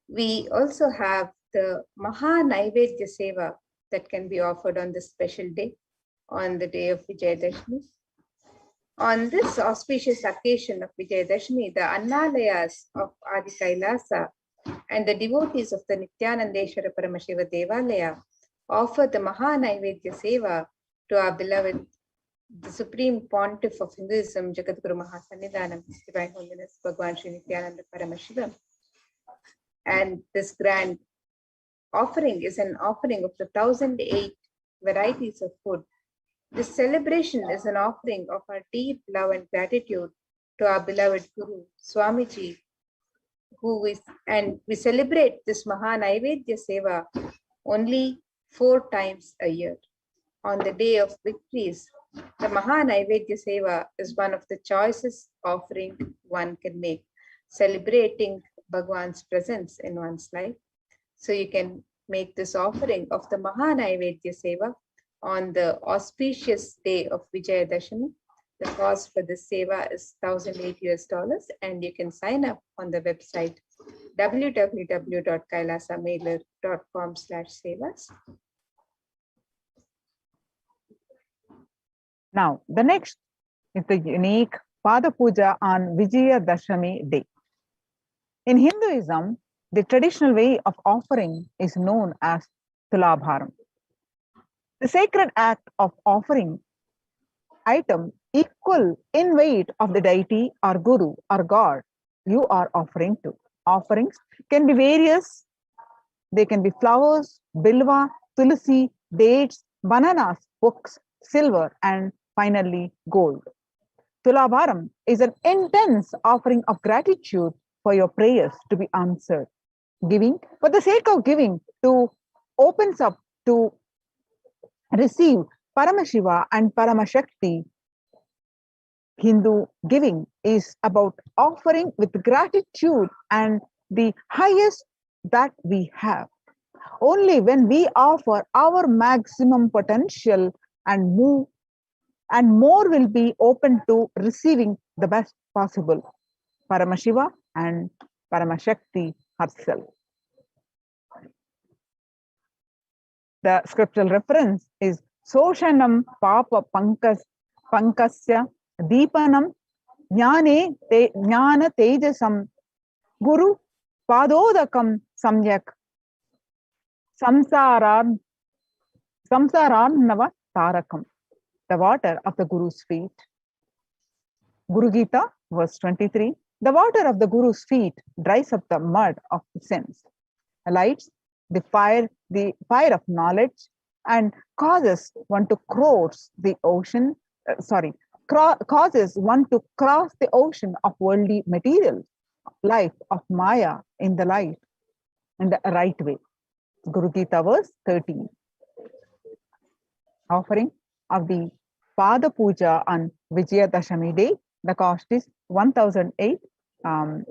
we also have the Maha Naivedya Seva that can be offered on this special day, on the day of Vijayadashmi. On this auspicious occasion of Vijayadashmi, the Annalayas of Adi Kailasa and the devotees of the Nithyananda Paramashiva Devalaya offer the Maha Naivedya Seva to our beloved, the Supreme Pontiff of Hinduism, Jagadguru Mahasannidhanam, His Divine Holiness Bhagwan Sri Nithyananda Paramashivam. And this grand offering is an offering of the 1008 varieties of food. This celebration is an offering of our deep love and gratitude to our beloved Guru, Swamiji, and we celebrate this Maha Naivedya Seva only 4 times a year. On the day of victories, the Maha Naivedya Seva is one of the choicest offering one can make, celebrating Bhagwan's presence in one's life. So you can make this offering of the Maha Naivedya Seva on the auspicious day of Vijayadashami. The cost for this seva is $1,008, and you can sign up on the website www.kailasamailer.com/sevas. Now, the next is the unique Pada Puja on Vijayadashami day. In Hinduism, the traditional way of offering is known as Tulabharam. The sacred act of offering item equal in weight of the deity or guru or god you are offering to. Offerings can be various. They can be flowers, bilva, tulsi, dates, bananas, books, silver, and finally gold. Tulabharam is an intense offering of gratitude for your prayers to be answered. Giving, for the sake of giving, to opens up to receive Paramashiva and Paramashakti. Hindu giving is about offering with gratitude and the highest that we have. Only when we offer our maximum potential and more will be open to receiving the best possible. Paramashiva and Paramashakti herself. The scriptural reference is Soshanam Papa Pankasya Deepanam Jnana Tejasam Guru Padodakam Samyak Samsaran Nava Tarakam. The water of the Guru's feet. Guru Gita, verse 23. The water of the Guru's feet dries up the mud of sins, lights the fire of knowledge, and causes one to cross the ocean. Causes one to cross the ocean of worldly material, life of Maya in the light, in the right way. Guru Gita, verse 13. Offering of the Pada Puja on Vijayadashami day. The cost is $1,008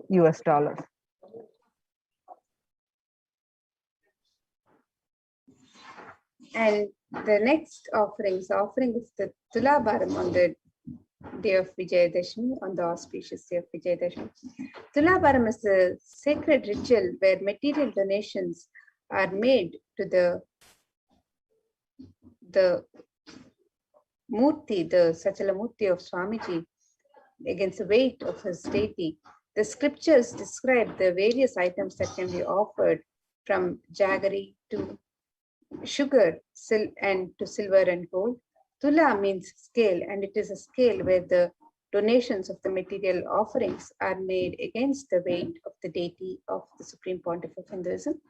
US. And the next offering is offering of the Tulabharam on the day of Vijayadashami, on the auspicious day of Vijayadashami. Tulabharam is a sacred ritual where material donations are made to the Murti, the Sachala Murti of Swamiji, against the weight of his deity. The scriptures describe the various items that can be offered, from jaggery to sugar and to silver and gold. Tula means scale, and it is a scale where the donations of the material offerings are made against the weight of the deity of the Supreme Pontiff of Hinduism.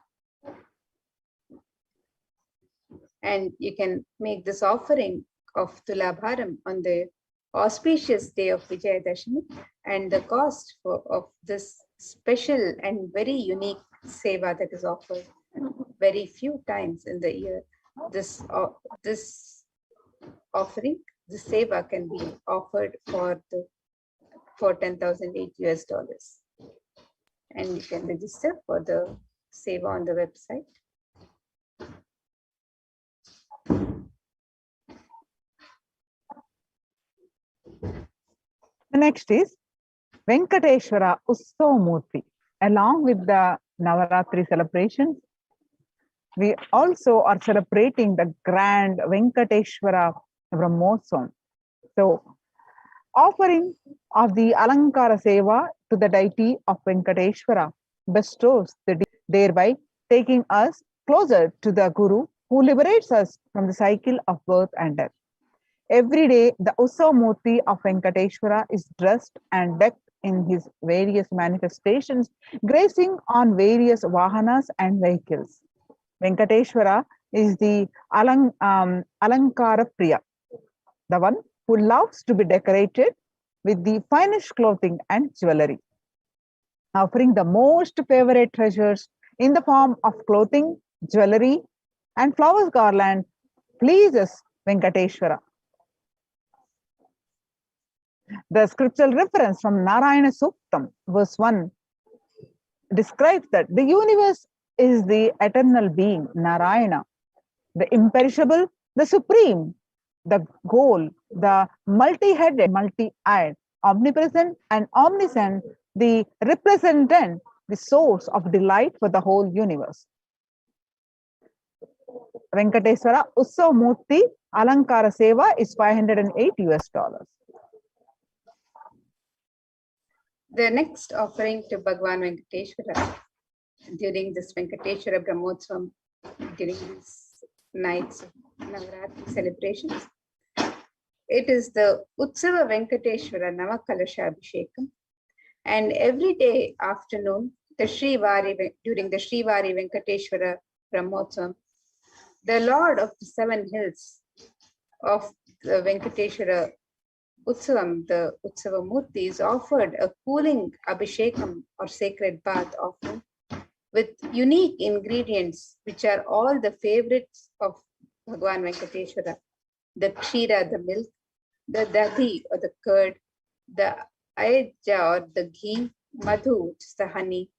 And you can make this offering of Tulabharam on the auspicious day of Vijayadashami, and the cost of this special and very unique seva that is offered very few times in the year. This offering, the seva, can be offered for $10,008 US. And you can register for the seva on the website. The next is Venkateshwara Utsav-murti. Along with the Navaratri celebrations, we also are celebrating the grand Venkateshwara Brahmotsavam. So, offering of the Alankara Seva to the deity of Venkateshwara bestows thereby taking us closer to the Guru who liberates us from the cycle of birth and death. Every day, the Utsav-murti of Venkateshwara is dressed and decked in his various manifestations, gracing on various vahanas and vehicles. Venkateshwara is the Alankara Priya, the one who loves to be decorated with the finest clothing and jewelry. Offering the most favorite treasures in the form of clothing, jewelry, and flowers garland pleases Venkateshwara. The scriptural reference from Narayana Suktam, verse 1, describes that the universe is the eternal being, Narayana, the imperishable, the supreme, the goal, the multi-headed, multi-eyed, omnipresent and omniscient, the representant, the source of delight for the whole universe. Venkateswara Utsav-murti Alankara Seva is $508 US. The next offering to Bhagwan Venkateshwara during this Venkateshwara Brahmotsavam, during these nights of Navaratri celebrations, it is the Utsava Venkateshwara Navakalasha Abhishekam. And every day afternoon, during the Srivari Venkateshwara Brahmotsavam, the Lord of the Seven Hills of the Venkateshwara Utsavam, the Utsava-murti, is offered a cooling Abhishekam or sacred bath offering with unique ingredients which are all the favorites of Bhagwan Venkateshwara: the Kshira, the milk, the Dadi or the curd, the Ayajja or the ghee, Madhu, which is the honey,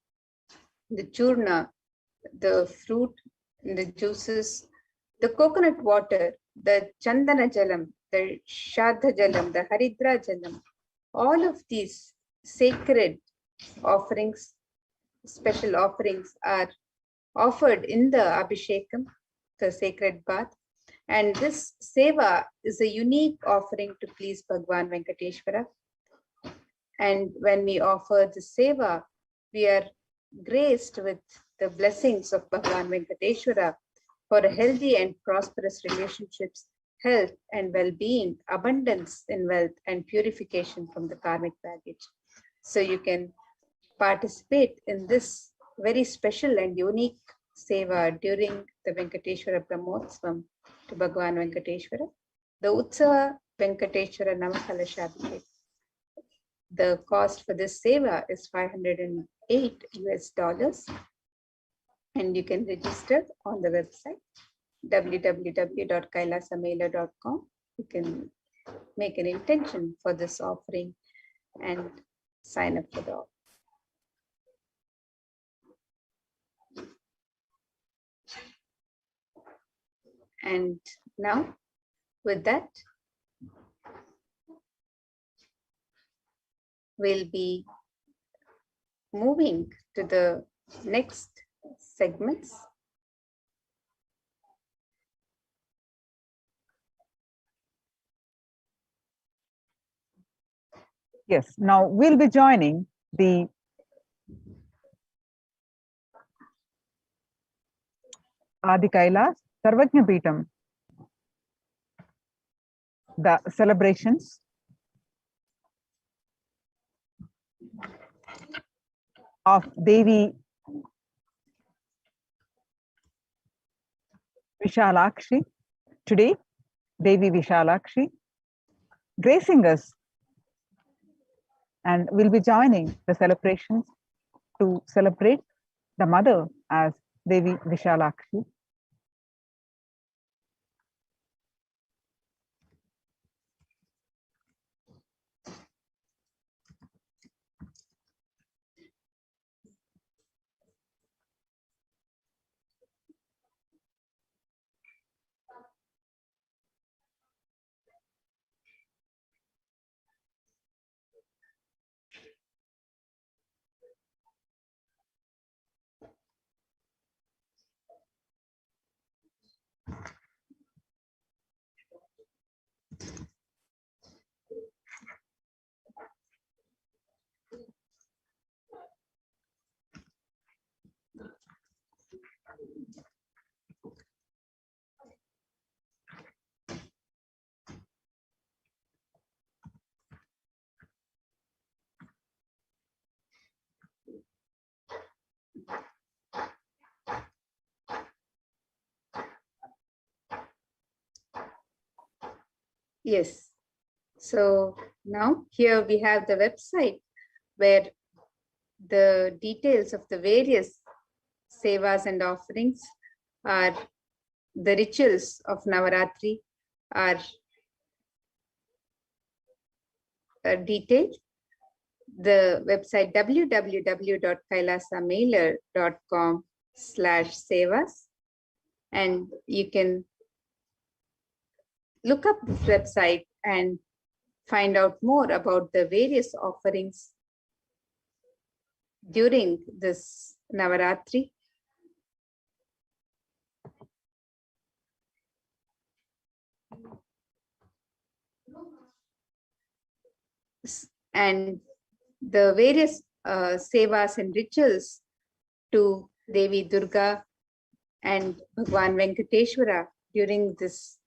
the Churna, the fruit, the juices, the coconut water, the Chandana Jalam, the Shadha Jalam, the Haridra Jalam. All of these sacred offerings special offerings are offered in the Abhishekam, the sacred bath. And this seva is a unique offering to please Bhagwan Venkateshwara. And when we offer the seva, we are graced with the blessings of Bhagwan Venkateshwara for a healthy and prosperous relationships, health and well-being, abundance in wealth, and purification from the karmic baggage. So you can participate in this very special and unique seva during the Venkateshwara Brahmotsavam to Bhagwan Venkateshwara. The Utsava Venkateshwara Namakalashabhikam. The cost for this seva is $508 US, and you can register on the website www.kailasamaila.com. You can make an intention for this offering and sign up for the offering. And now, with that, we'll be moving to the next segments. Yes, now we'll be joining the Adi Kailas Sarvajna Peetham, the celebrations of Devi Vishalakshi. Today, Devi Vishalakshi gracing us, and we'll be joining the celebrations to celebrate the mother as Devi Vishalakshi. Yes. So now here we have the website where the details of the various sevas and offerings are, the rituals of Navaratri are detailed. The website www.kailasamailer.com/sevas, and you can look up this website and find out more about the various offerings during this Navaratri. And the various sevas and rituals to Devi Durga and Bhagwan Venkateshwara during this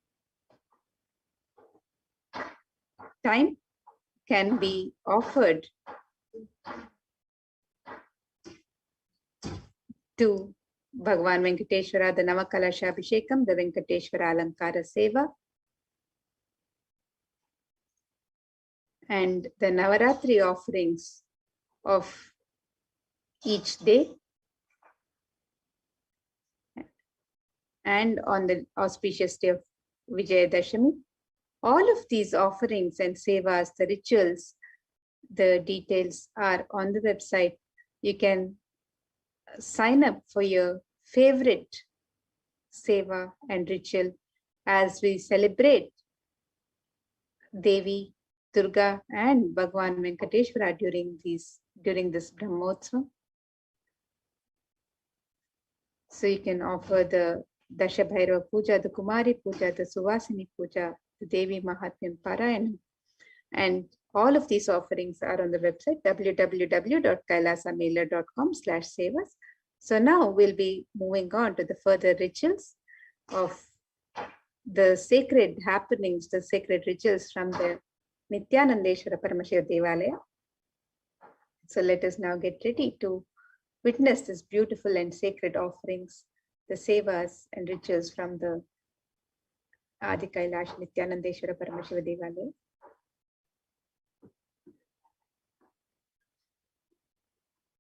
time can be offered to Bhagwan Venkateshwara, the Navakalashabhishekam, the Venkateshwara Alankara Seva, and the Navaratri offerings of each day, and on the auspicious day of Vijayadashami. All of these offerings and sevas, the rituals, the details are on the website. You can sign up for your favorite seva and ritual as we celebrate Devi, Durga and Bhagwan Venkateshwara during this Brahmotsavam. So you can offer the Dasha Bhairava Puja, the Kumari Puja, the Suvasini Puja, the Devi Mahatmyam Parayanam. And all of these offerings are on the website www.kailasamela.com/sevas. So now we'll be moving on to the further rituals of the sacred happenings, the sacred rituals from the Nithyananda Paramashiva Devalaya. So let us now get ready to witness this beautiful and sacred offerings, the sevas and rituals from the Adi Kailash Nithyananda Paramashiva Devalaya.